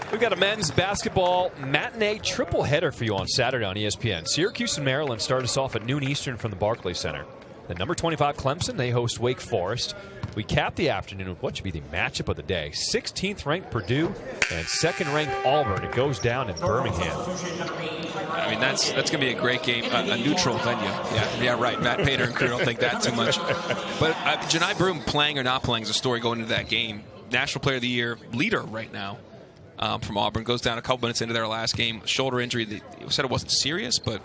We've got a men's basketball matinee triple header for you on Saturday on ESPN. Syracuse and Maryland start us off at noon Eastern from the Barclays Center. The number 25 Clemson, they host Wake Forest. We cap the afternoon with what should be the matchup of the day. 16th ranked Purdue and 2nd ranked Auburn. It goes down in Birmingham. I mean, that's going to be a great game, a neutral venue. Yeah, right. Matt Pater and crew don't think that too much. But Janai Broome, playing or not playing, is a story going into that game. National Player of the Year leader right now from Auburn. Goes down a couple minutes into their last game. Shoulder injury. They said it wasn't serious, but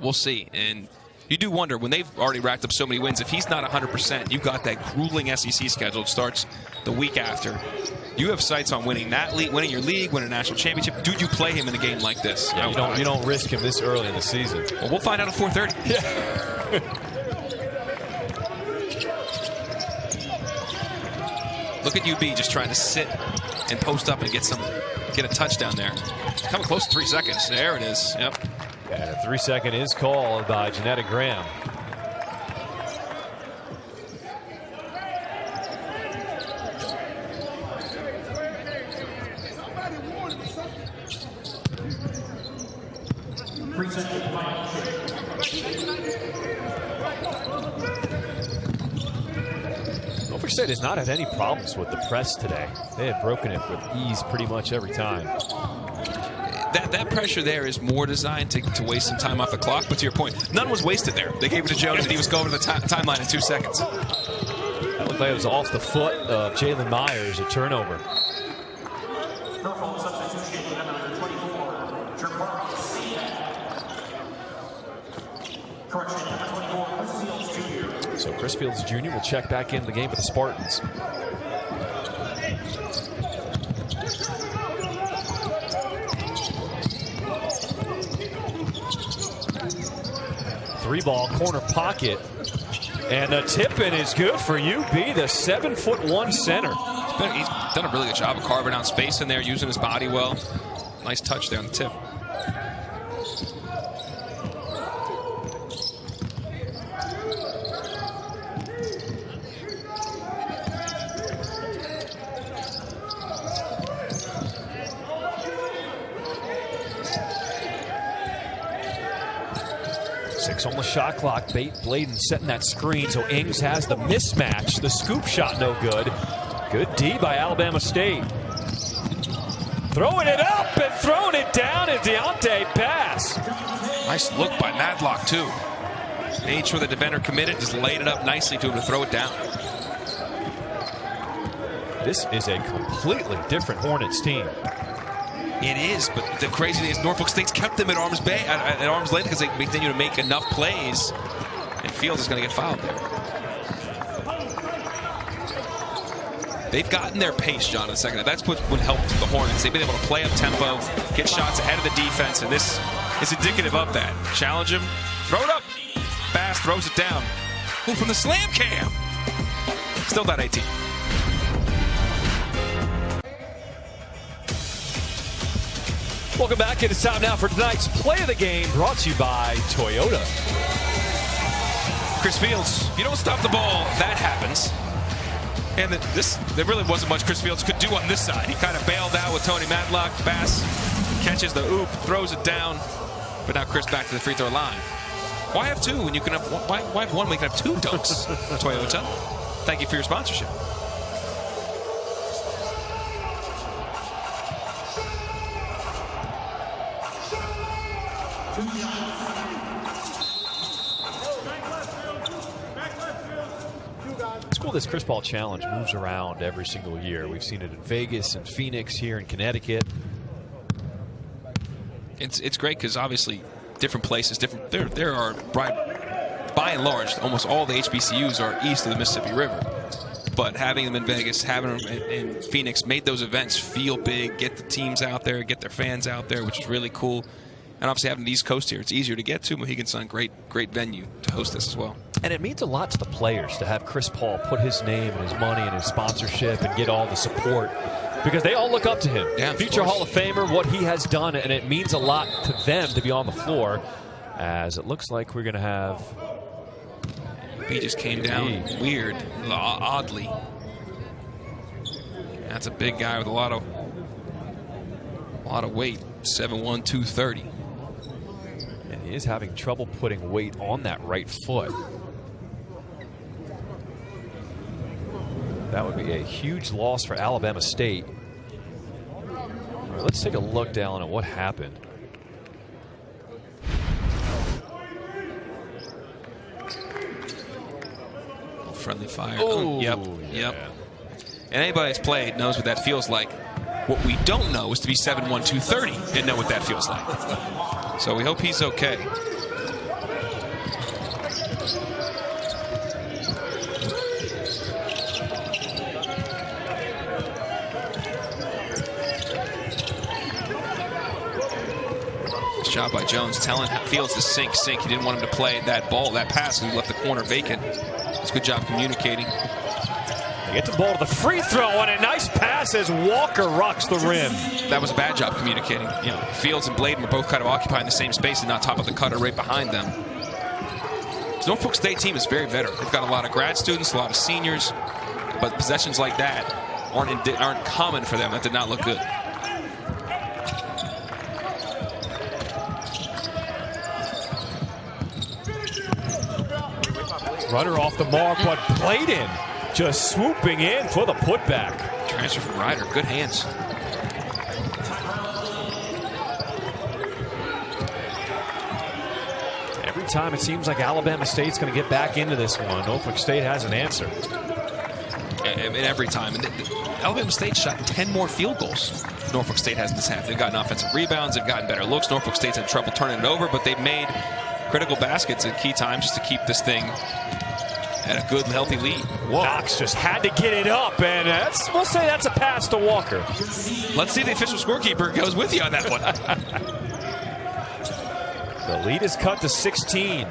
we'll see. And you do wonder, when they've already racked up so many wins, if he's not 100%, you've got that grueling SEC schedule. It starts the week after. You have sights on winning that league, winning your league, winning a national championship. Do you play him in a game like this? Yeah, you don't risk him this early in the season. Well, we'll find out at 4:30. Yeah. Look at UB just trying to sit and post up and get a touchdown there. Coming close to 3 seconds. There it is. Yep. And 3 second is called by Jeanette Graham. Norfolk State has not had any problems with the press today. They have broken it with ease pretty much every time. That pressure there is more designed to waste some time off the clock. But to your point, none was wasted there. They gave it to Jones, and he was going to the timeline in 2 seconds. That looked like it was off the foot of Jalen Myers, a turnover. Norfolk substitution number 24, Jermari Correction, number 24, Seals Jr. So Chris Fields Jr. will check back into the game for the Spartans. Three-ball corner pocket. And the tip-in is good for UB, the 7'1" center. He's done a really good job of carving out space in there, using his body well. Nice touch there on the tip. Six on the shot clock. Bladen setting that screen, so Ings has the mismatch. The scoop shot no good. Good D by Alabama State. Throwing it up and throwing it down, and Deontay pass. Nice look by Matlock, too. Made sure the defender committed, just laid it up nicely to him to throw it down. This is a completely different Hornets team. It is, but the crazy thing is Norfolk State's kept them at arm's length because they continue to make enough plays, and Fields is going to get fouled there. They've gotten their pace, John, in the second half. That's what would help the Hornets. They've been able to play up tempo, get shots ahead of the defense, and this is indicative of that. Challenge him, throw it up. Bass throws it down. Ooh, from the slam cam. Still not 18. Welcome back. It is time now for tonight's play of the game, brought to you by Toyota. Chris Fields, if you don't stop the ball, that happens. And there really wasn't much Chris Fields could do on this side. He kind of bailed out with Tony Matlock. Bass catches the oop, throws it down. But now Chris back to the free throw line. Why have two when you can have why have one when you can have two dunks? Toyota. Thank you for your sponsorship. It's cool this Chris Paul Challenge moves around every single year. We've seen it in Vegas and Phoenix, here in Connecticut. It's great because obviously different places, there are by and large almost all the HBCUs are east of the Mississippi River. But having them in Vegas, having them in Phoenix made those events feel big, get the teams out there, get their fans out there, which is really cool. And obviously having the East Coast here, it's easier to get to. Mohegan Sun, great venue to host this as well. And it means a lot to the players to have Chris Paul put his name and his money and his sponsorship and get all the support, because they all look up to him. Yeah, Future Hall of Famer, what he has done, and it means a lot to them to be on the floor, as it looks like we're going to have... He just came down weird, oddly. That's a big guy with a lot of weight, 7'1", 230. And he is having trouble putting weight on that right foot. That would be a huge loss for Alabama State. All right, let's take a look down at what happened. Friendly fire. Oh, yep. And anybody that's played knows what that feels like. What we don't know is to be 7'1", 230 and know what that feels like. So we hope he's okay. Nice job by Jones telling Fields to sink. He didn't want him to play that pass, and he left the corner vacant. It's a good job communicating. They get the ball to the free throw, and a nice pass as Walker rocks the rim. That was a bad job communicating. You know, Fields and Bladen were both kind of occupying the same space and not top of the cutter right behind them. The Norfolk State team is very veteran. They've got a lot of grad students, a lot of seniors, but possessions like that aren't common for them. That did not look good. Runner off the mark, but Bladen just swooping in for the putback. Transfer from Ryder. Good hands. Every time it seems like Alabama State's going to get back into this one, Norfolk State has an answer. And every time. And Alabama State shot 10 more field goals Norfolk State has in this half. They've gotten offensive rebounds. They've gotten better looks. Norfolk State's had trouble turning it over, but they've made critical baskets at key times just to keep this thing And a good, healthy lead. Knox just had to get it up, and we'll say that's a pass to Walker. Let's see if the official scorekeeper goes with you on that one. The lead is cut to 16.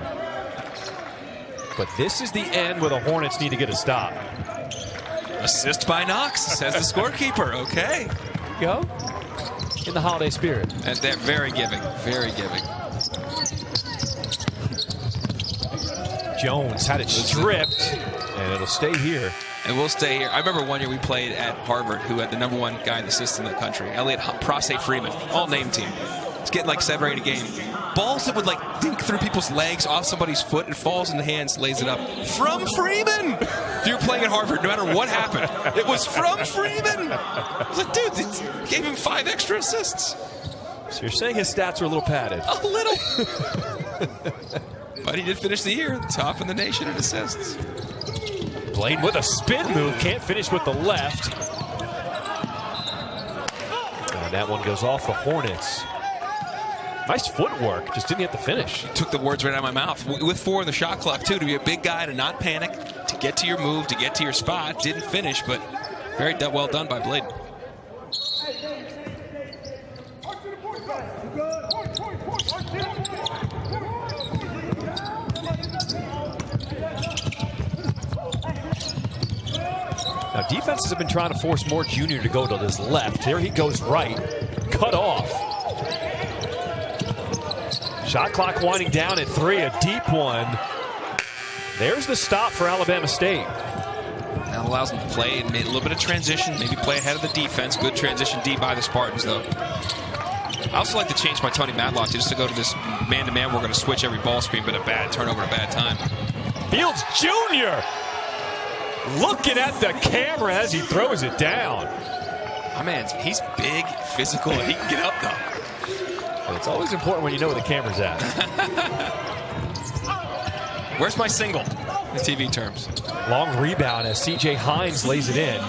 But this is the end where the Hornets need to get a stop. Assist by Knox, says the scorekeeper. Okay. There you go. In the holiday spirit. And they're very giving, very giving. Jones had it stripped, and it'll stay here. And we'll stay here. I remember one year we played at Harvard, who had the #1 guy in the system in the country, Elliot Prase Freeman, all name team. He's getting like 7 or 8 a game. Balls that would like dink through people's legs, off somebody's foot, and falls in the hands, lays it up. From Freeman! If you were playing at Harvard, no matter what happened, it was from Freeman! I was like, dude, it gave him 5 extra assists. So you're saying his stats are a little padded? A little. But he did finish the year top in the nation in assists. Blaine with a spin move, can't finish with the left. And that one goes off the Hornets. Nice footwork, just didn't get the finish. Took the words right out of my mouth. With 4 in the shot clock, too, to be a big guy, to not panic, to get to your move, to get to your spot. Didn't finish, but very well done by Blade. Now, defenses have been trying to force Moore Jr. to go to his left. Here he goes right. Cut off. Shot clock winding down at 3. A deep one. There's the stop for Alabama State. That allows them to play and make a little bit of transition, maybe play ahead of the defense. Good transition D by the Spartans, though. I also like to change my Tony Madlock just to go to this man-to-man. We're going to switch every ball screen, but a bad turnover at a bad time. Fields Jr. looking at the camera as he throws it down. My man, he's big, physical, and he can get up, though. It's always important when you know where the camera's at. Where's my single in TV terms? Long rebound as C.J. Hines lays it in.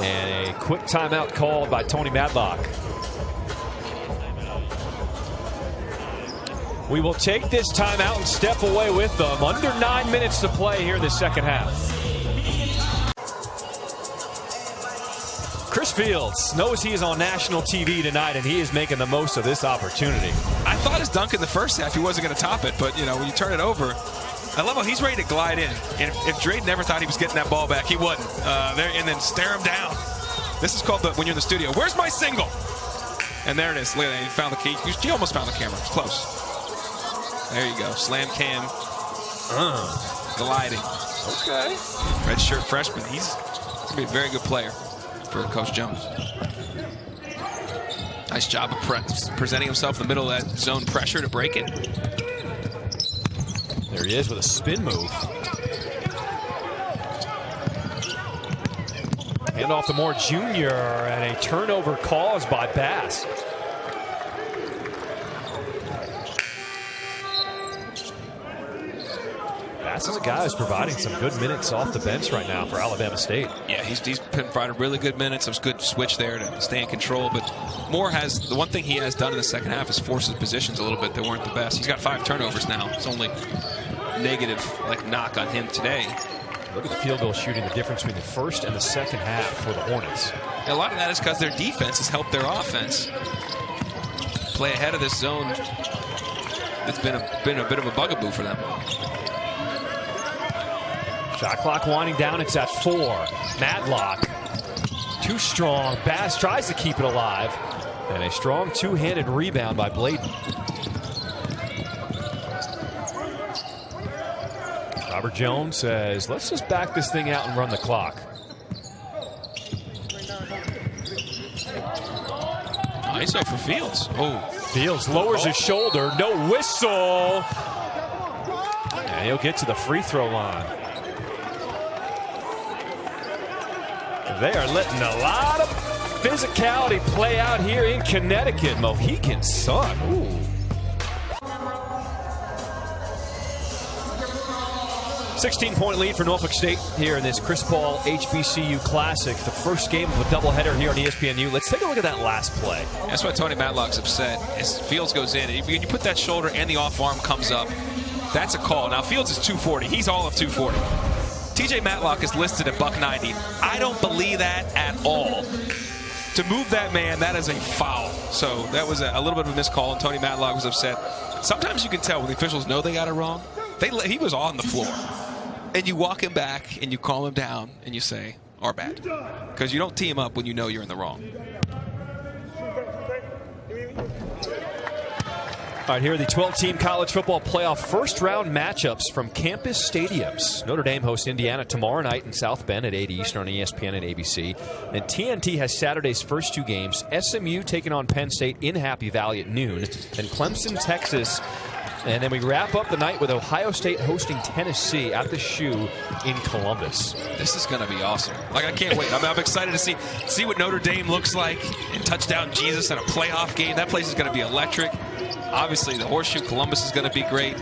And a quick timeout called by Tony Madlock. We will take this timeout and step away with them. Under 9 minutes to play here in the second half. Chris Fields knows he is on national TV tonight, and he is making the most of this opportunity. I thought his dunk in the first half, he wasn't going to top it, but, you know, when you turn it over, I love how he's ready to glide in. And if Drake never thought he was getting that ball back, he wouldn't. And then stare him down. This is called when you're in the studio. Where's my single? And there it is. Look at that. He found the key. He almost found the camera. Close. There you go. Slam cam. Gliding. Okay. Red shirt freshman. He's going to be a very good player for Coach Jones. Nice job of presenting himself in the middle of that zone pressure to break it. There he is with a spin move. Hand off to Moore Jr. and a turnover caused by Bass. Bass is a guy who's providing some good minutes off the bench right now for Alabama State. Yeah, he's provided really good minutes. It was a good switch there to stay in control. But Moore has, the one thing he has done in the second half is force his positions a little bit that weren't the best. He's got 5 turnovers now. It's only negative knock on him today. Look at the field goal shooting, the difference between the first and the second half for the Hornets. And a lot of that is because their defense has helped their offense play ahead of this zone. It's been a bit of a bugaboo for them. Shot clock winding down. It's at 4. Madlock. Too strong. Bass tries to keep it alive. And a strong two-handed rebound by Bladen. Robert Jones says, let's just back this thing out and run the clock. ISO for Fields. Oh, Fields lowers his shoulder. No whistle. And he'll get to the free throw line. They are letting a lot of physicality play out here in Connecticut. Mohegan Sun. Ooh. 16-point lead for Norfolk State here in this Chris Paul HBCU Classic. The first game of a doubleheader here on ESPNU. Let's take a look at that last play. That's why Tony Madlock's upset. As Fields goes in, when you put that shoulder and the off arm comes up, that's a call. Now Fields is 240. He's all of 240. TJ Matlock is listed at $190. I don't believe that at all. To move that man, that is a foul. So that was a little bit of a missed call, and Tony Matlock was upset. Sometimes you can tell when the officials know they got it wrong. He was on the floor. And you walk him back, and you calm him down, and you say, our bad. Because you don't tee him up when you know you're in the wrong. All right, here are the 12-team college football playoff first-round matchups from campus stadiums. Notre Dame hosts Indiana tomorrow night in South Bend at 8 Eastern on ESPN and ABC. Then TNT has Saturday's first 2 games. SMU taking on Penn State in Happy Valley at noon. Then Clemson, Texas. And then we wrap up the night with Ohio State hosting Tennessee at the Shoe in Columbus. This is going to be awesome. Like, I can't wait. I'm excited to see what Notre Dame looks like in Touchdown Jesus in a playoff game. That place is going to be electric. Obviously, the Horseshoe, Columbus is going to be great.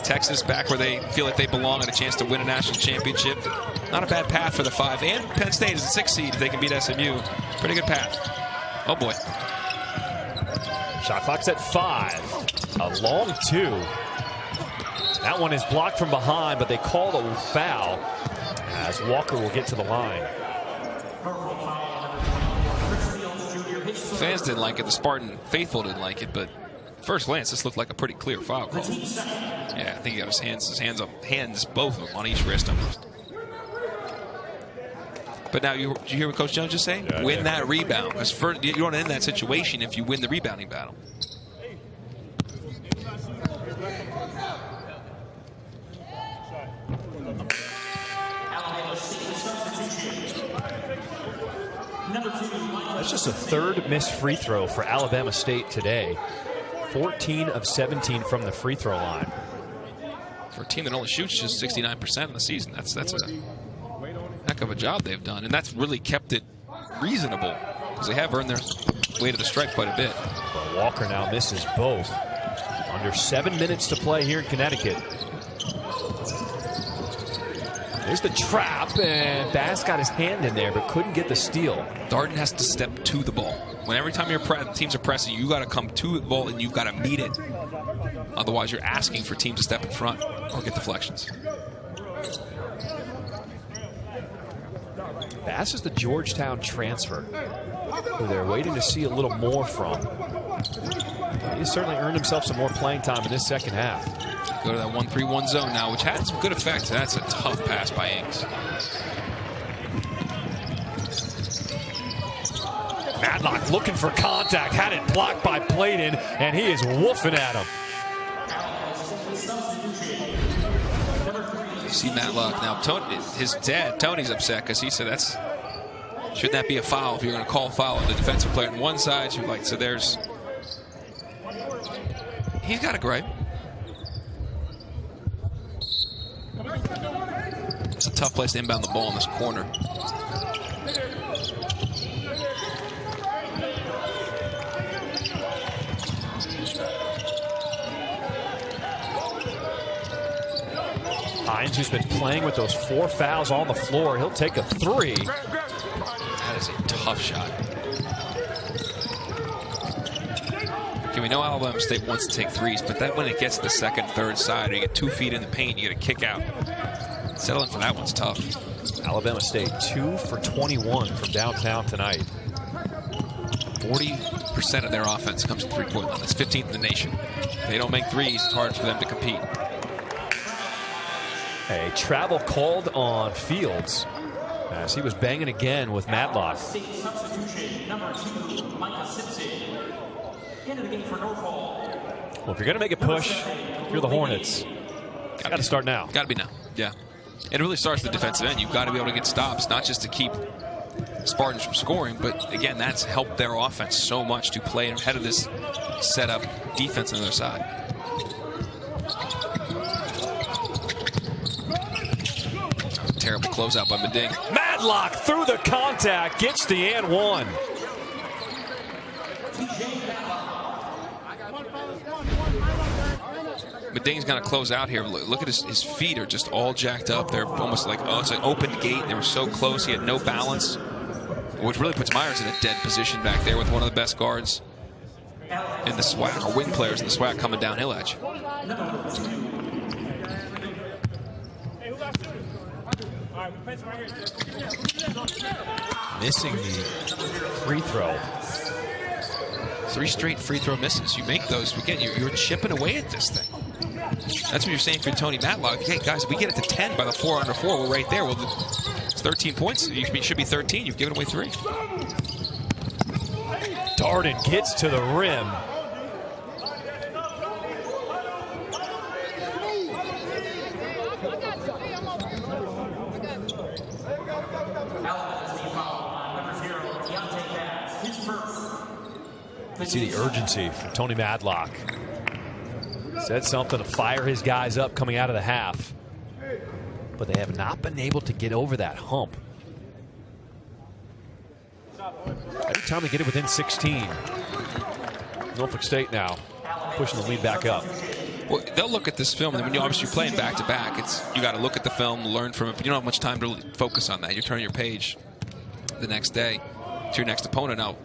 Texas back where they feel like they belong and a chance to win a national championship. Not a bad path for the 5. And Penn State is a 6 seed if they can beat SMU. Pretty good path. Oh, boy. Shot clock's at 5. A long 2. That one is blocked from behind, but they call the foul as Walker will get to the line. Fans didn't like it. The Spartan faithful didn't like it, but first glance, this looked like a pretty clear foul call. Yeah, I think he got his hands both of them on each wrist almost. But now, did you hear what Coach Jones just saying? Yeah, win that rebound. Because you don't end that situation if you win the rebounding battle. That's just a 3rd missed free throw for Alabama State today. 14 of 17 from the free throw line. For a team that only shoots just 69% in the season, that's a heck of a job they've done. And that's really kept it reasonable because they have earned their way to the stripe quite a bit. But Walker now misses both. Under 7 minutes to play here in Connecticut. There's the trap, and Bass got his hand in there but couldn't get the steal. Darden has to step to the ball. When every time teams are pressing, you got to come to the ball and you've got to meet it. Otherwise, you're asking for teams to step in front or get deflections. Bass is the Georgetown transfer, who they're waiting to see a little more from. He's certainly earned himself some more playing time in this second half. Go to that 1-3-1 zone now, which had some good effects. That's a tough pass by Inks. Matlock looking for contact, had it blocked by Pladen, and he is woofing at him. You see Matlock now. His dad, Tony's upset because he said shouldn't that be a foul if you're going to call foul on the defensive player on one side? So he's got a gripe. It's a tough place to inbound the ball in this corner. Hines, who's been playing with those 4 fouls on the floor, he'll take a 3. That is a tough shot. Okay, we know Alabama State wants to take 3s, but that when it gets to the second, third side, or you get 2 feet in the paint, you get a kick out. Settling for that one's tough. Alabama State 2 for 21 from downtown tonight. 40% of their offense comes from three-point line. That's 15th in the nation. If they don't make 3s, it's hard for them to compete. A travel called on Fields as he was banging again with Matlock. Well, if you're going to make a push, if you're the Hornets, got to start now. Got to be now, yeah. And it really starts at the defensive end. You've got to be able to get stops, not just to keep Spartans from scoring, but again, that's helped their offense so much to play ahead of this setup defense on the other side. Terrible closeout by Meding. Matlock through the contact, gets the and 1. Meding's going to close out here. Look at his feet are just all jacked up. They're almost like, it's an open gate. They were so close. He had no balance, which really puts Myers in a dead position back there with one of the best guards in the SWAC, or wing players in the SWAC coming downhill at you. Missing the free throw. 3 straight free throw misses. You make those, again, you're chipping away at this thing. That's what you're saying for Tony Matlock. Hey, guys, if we get it to 10 by the 4 under 4, we're right there. Well, it's 13 points. It should be 13. You've given away 3. Darden gets to the rim. You see the urgency from Tony Matlock. Said something to fire his guys up coming out of the half. But they have not been able to get over that hump. Every time they get it within 16. Norfolk State now pushing the lead back up. Well, they'll look at this film, and when you're obviously playing back-to-back, you got to look at the film, learn from it, but you don't have much time to focus on that. You turn your page the next day to your next opponent. Now,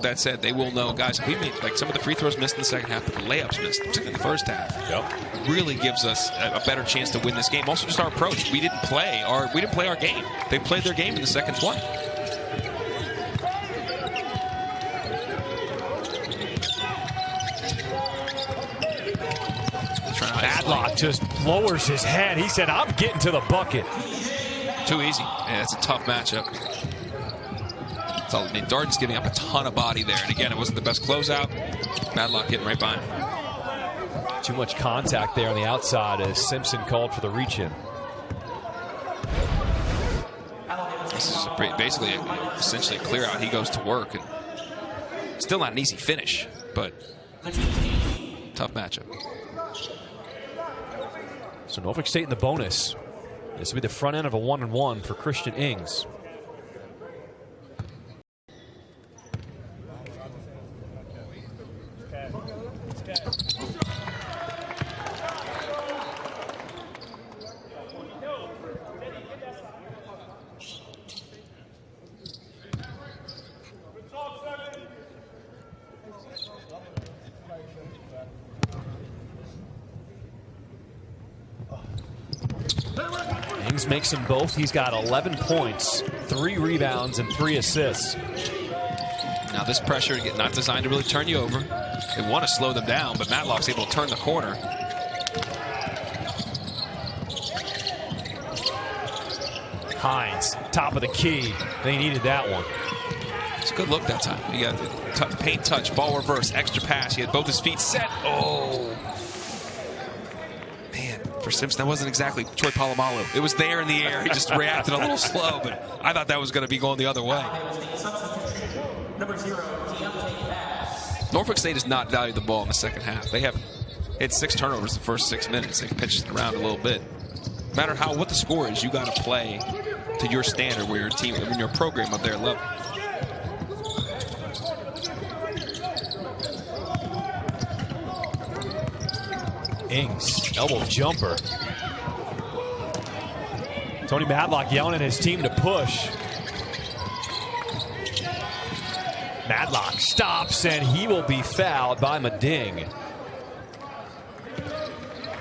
that said, they will know, guys, we made like some of the free throws missed in the second half, but the layups missed, particularly in the first half. Yep. Really gives us a better chance to win this game. Also, just our approach. We didn't play our game. They played their game in the second 20. Matlock just lowers his head. He said, I'm getting to the bucket. Too easy. Yeah, it's a tough matchup. So, I mean, Darden's giving up a ton of body there. And again, it wasn't the best closeout. Matlock getting right by him. Too much contact there on the outside as Simpson called for the reach-in. This is basically essentially a clear out. He goes to work. And still not an easy finish, but tough matchup. So Norfolk State in the bonus. This will be the front end of a 1-and-1 for Christian Ings. Ings makes them both. He's got 11 points, 3 rebounds, and 3 assists. Now this pressure not designed to really turn you over. They want to slow them down, but Matlock's able to turn the corner. Hines, top of the key. They needed that one. It's a good look that time. He got the paint touch, ball reverse, extra pass. He had both his feet set. Oh. Man, for Simpson, that wasn't exactly Troy Polamalu. It was there in the air. He just reacted a little slow, but I thought that was going to be going the other way. Norfolk State has not valued the ball in the second half. They have had 6 turnovers the first 6 minutes. They've pitched it around a little bit. No matter what the score is, you got to play to your standard where your team, when your program of their level. Ings, elbow jumper. Tony Matlock yelling at his team to push. Matlock stops, and he will be fouled by Mading.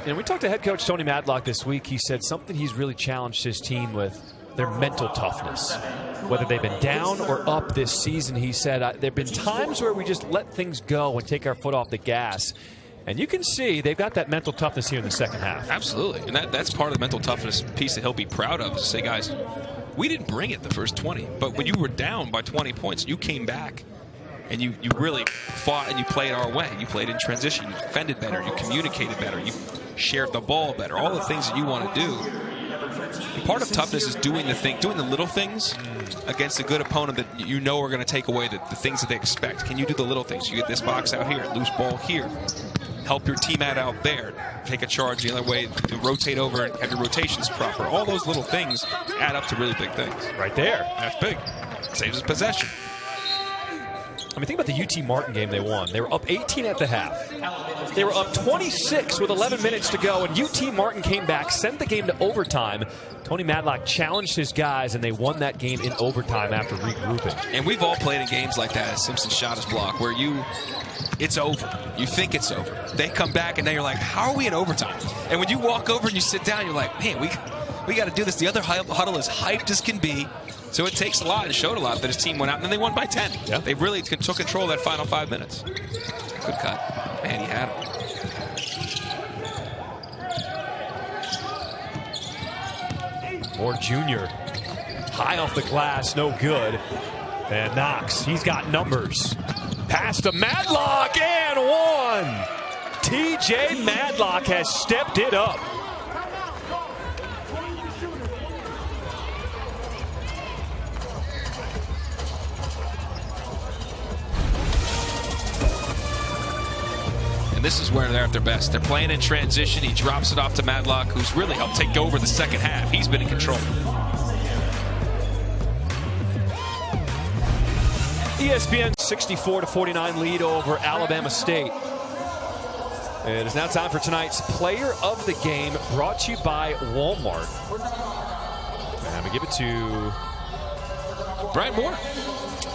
And we talked to head coach Tony Matlock this week. He said something he's really challenged his team with, their mental toughness. Whether they've been down or up this season, he said, there have been times where we just let things go and take our foot off the gas. And you can see they've got that mental toughness here in the second half. Absolutely. And that's part of the mental toughness piece that he'll be proud of, is to say, guys, we didn't bring it the first 20. But when you were down by 20 points, you came back and you really fought and you played our way. You played in transition. You defended better. You communicated better. You shared the ball better. All the things that you want to do. And part of toughness is doing the little things against a good opponent that you know are going to take away the things that they expect. Can you do the little things? You get this box out here, loose ball here. Help your teammate out there. Take a charge the other way. Rotate over and have your rotations proper. All those little things add up to really big things. Right there. That's big. Saves us possession. I mean, think about the UT Martin game they won. They were up 18 at the half. They were up 26 with 11 minutes to go, and UT Martin came back, sent the game to overtime. Tony Matlock challenged his guys, and they won that game in overtime after regrouping. And we've all played in games like that, as Simpson shot his block, where it's over. You think it's over. They come back, and then you're like, how are we in overtime? And when you walk over and you sit down, you're like, man, we got to do this. The other huddle is hyped as can be. So it takes a lot and showed a lot that his team went out and then they won by 10. Yeah. They really took control of that final 5 minutes. Good cut. Man, he had him. Moore Jr. high off the glass, no good. And Knox, he's got numbers. Pass to Madlock and one. TJ Madlock has stepped it up. This is where they're at their best. They're playing in transition. He drops it off to Madlock, who's really helped take over the second half. He's been in control. ESPN 64-49 lead over Alabama State. It is now time for tonight's Player of the Game, brought to you by Walmart. And we give it to Brian Moore.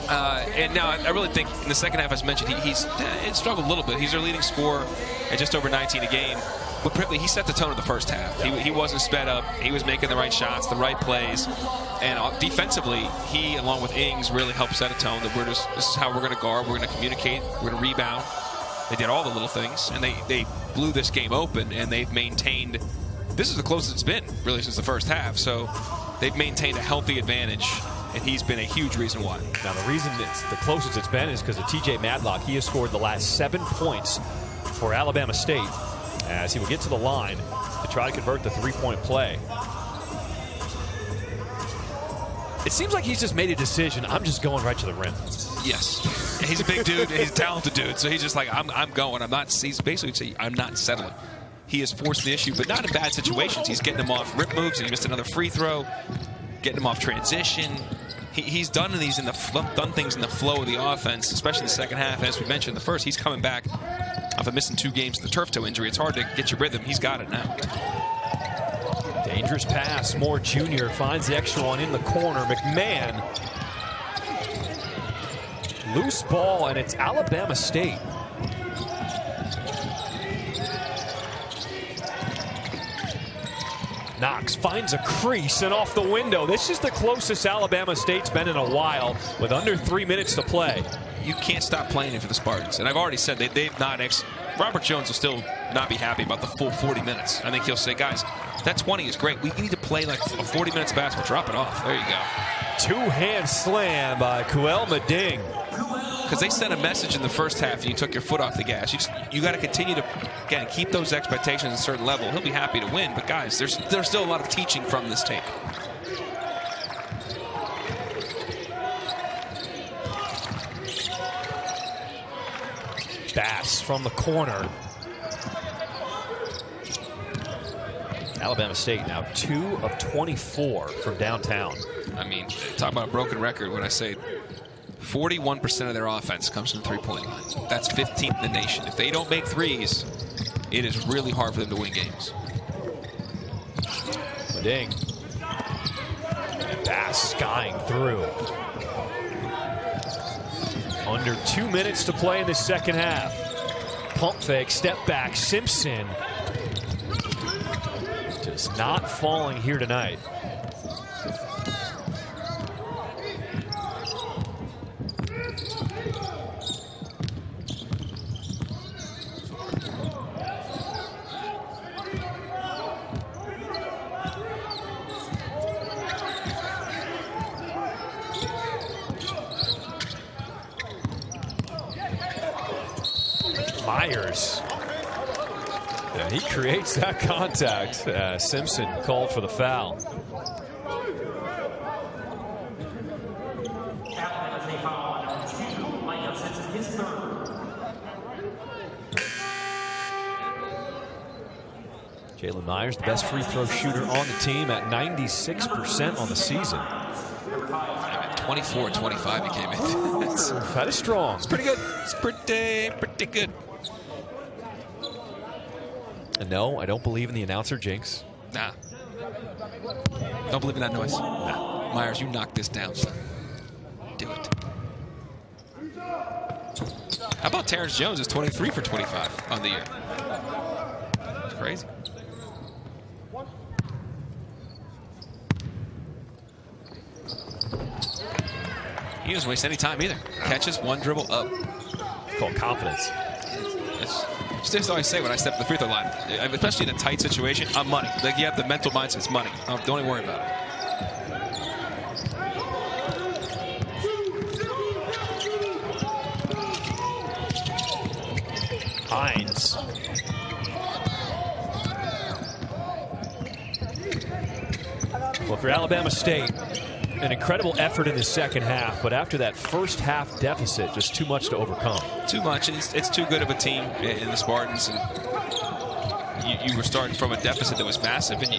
And now I really think in the second half, as mentioned, he's struggled a little bit. He's their leading scorer at just over 19 a game. But particularly, he set the tone in the first half. He wasn't sped up. He was making the right shots, the right plays. And defensively, he, along with Ings, really helped set a tone that this is how we're going to guard, we're going to communicate, we're going to rebound. They did all the little things, and they blew this game open, and they've maintained, this is the closest it's been, really, since the first half. So they've maintained a healthy advantage, and he's been a huge reason why. Now, the reason it's the closest it's been is because of TJ Madlock. He has scored the last 7 points for Alabama State, as he will get to the line to try to convert the three-point play. It seems like he's just made a decision. I'm just going right to the rim. Yes. He's a big dude. He's a talented dude. So he's just like, I'm going. He's basically saying, I'm not settling. He has forced the issue, but not in bad situations. He's getting them off rip moves, and he missed another free throw, getting them off transition. He's done things in the flow of the offense, especially in the second half. As we mentioned, the first, he's coming back after missing 2 games with the turf toe injury. It's hard to get your rhythm. He's got it now. Dangerous pass. Moore Jr. finds the extra one in the corner. McMahon. Loose ball, and it's Alabama State. Knox finds a crease and off the window. This is the closest Alabama State's been in a while with under 3 minutes to play. You can't stop playing it for the Spartans. And I've already said they've not Robert Jones will still not be happy about the full 40 minutes. I think he'll say, guys, that 20 is great. We need to play like 40 minutes of basketball. Drop it off. There you go. Two-hand slam by Kuel Mading. Because they sent a message in the first half and you took your foot off the gas. You got to continue to, again, keep those expectations at a certain level. He'll be happy to win. But, guys, there's still a lot of teaching from this tape. Bass from the corner. Alabama State now 2 of 24 from downtown. I mean, talk about a broken record when I say 41% of their offense comes from three-point line. That's 15th in the nation. If they don't make threes, it is really hard for them to win games. Mading. And Bass skying through. Under 2 minutes to play in the second half. Pump fake, step back, Simpson. Just not falling here tonight. Myers. Yeah, he creates that contact. Simpson called for the foul. Jalen Myers, the best free throw shooter on the team at 96% on the season. 24-25 he came in. That is strong. It's pretty good. It's pretty good. And no, I don't believe in the announcer jinx. Nah. Don't believe in that noise. Nah. Myers, you knock this down. Do it. How about Terrence Jones is 23 for 25 on the year? It's crazy. He doesn't waste any time either. Catches, one dribble, up. It's called confidence. It's just always say when I step to the free throw line, especially in a tight situation, I'm money. Like, you have the mental mindset, it's money. Don't even worry about it. Hines. Well, for Alabama State, an incredible effort in the second half, but after that first half deficit, just too much to overcome. Too much. It's too good of a team in the Spartans. And you were starting from a deficit that was massive, and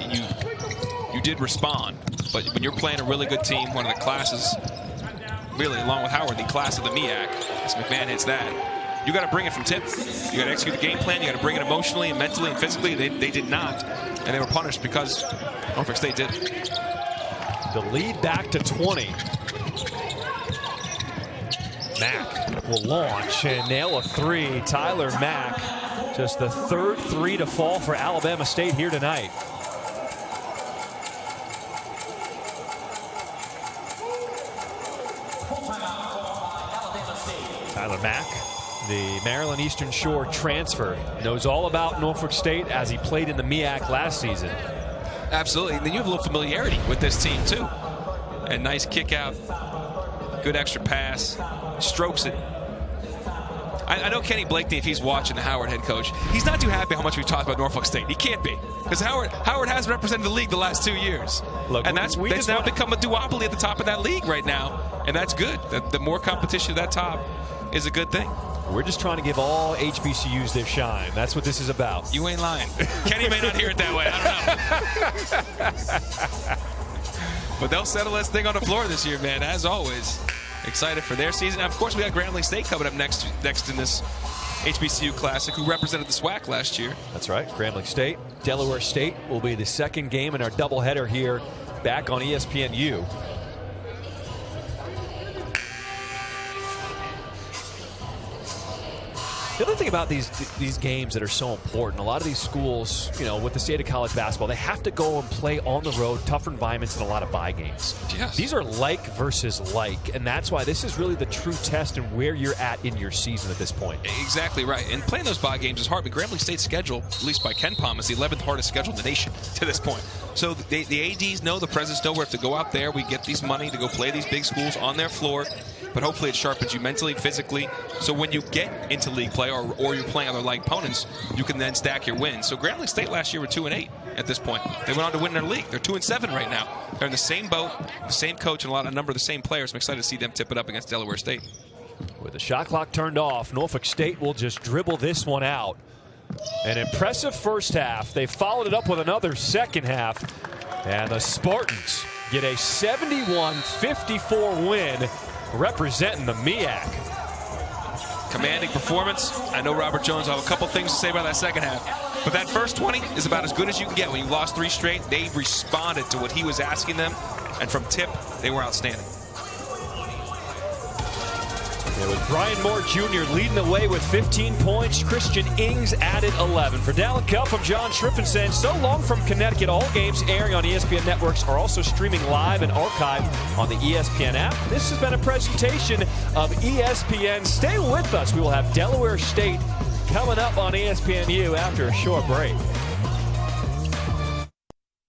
you did respond. But when you're playing a really good team, one of the classes, really, along with Howard, the class of the MEAC, as McMahon hits that, you got to bring it from tip. You got to execute the game plan. You got to bring it emotionally and mentally and physically. They did not, and they were punished because Norfolk State did. The lead back to 20. Mack will launch and nail a three. Tyler Mack, just the third three to fall for Alabama State here tonight. Tyler Mack, the Maryland Eastern Shore transfer, knows all about Norfolk State as he played in the MEAC last season. Absolutely. And then you have a little familiarity with this team, too. A nice kick out, good extra pass, strokes it. I know Kenny Blakeney, if he's watching, the Howard head coach, he's not too happy how much we've talked about Norfolk State. He can't be, because Howard has represented the league the last 2 years. Look, and that's now become a duopoly at the top of that league right now, and that's good. The more competition at that top is a good thing. We're just trying to give all HBCUs their shine. That's what this is about. You ain't lying. Kenny may not hear it that way. I don't know. But they'll settle this thing on the floor this year, man, as always. Excited for their season. Of course, we got Grambling State coming up next in this HBCU Classic, who represented the SWAC last year. That's right. Grambling State. Delaware State will be the second game in our doubleheader here back on ESPNU. The other thing about these games that are so important, a lot of these schools, you know, with the state of college basketball, they have to go and play on the road, tougher environments, and a lot of bye games. Yes. These are like versus like, and that's why this is really the true test and where you're at in your season at this point. Exactly right. And playing those bye games is hard, but Grambling State's schedule, at least by Ken Palm, is the 11th hardest schedule in the nation to this point. So the ADs know, the presidents know, we have to go out there, we get these money to go play these big schools on their floor, but hopefully it sharpens you mentally, physically, so when you get into league play or you're playing other like opponents, you can then stack your wins. So Grambling State last year were 2-8 at this point. They went on to win their league. They're 2-7 right now. They're in the same boat, the same coach, and a number of the same players. I'm excited to see them tip it up against Delaware State. With the shot clock turned off, Norfolk State will just dribble this one out. An impressive first half. They followed it up with another second half. And the Spartans get a 71-54 win, representing the MEAC. Commanding performance. I know Robert Jones will have a couple things to say about that second half. But that first 20 is about as good as you can get. When you lost 3 straight, they responded to what he was asking them. And from tip, they were outstanding. It was Brian Moore Jr. leading the way with 15 points. Christian Ings added 11. For Dallin Cup, I'm John Schriffensen. So long from Connecticut. All games airing on ESPN networks are also streaming live and archived on the ESPN app. This has been a presentation of ESPN. Stay with us. We will have Delaware State coming up on ESPNU after a short break.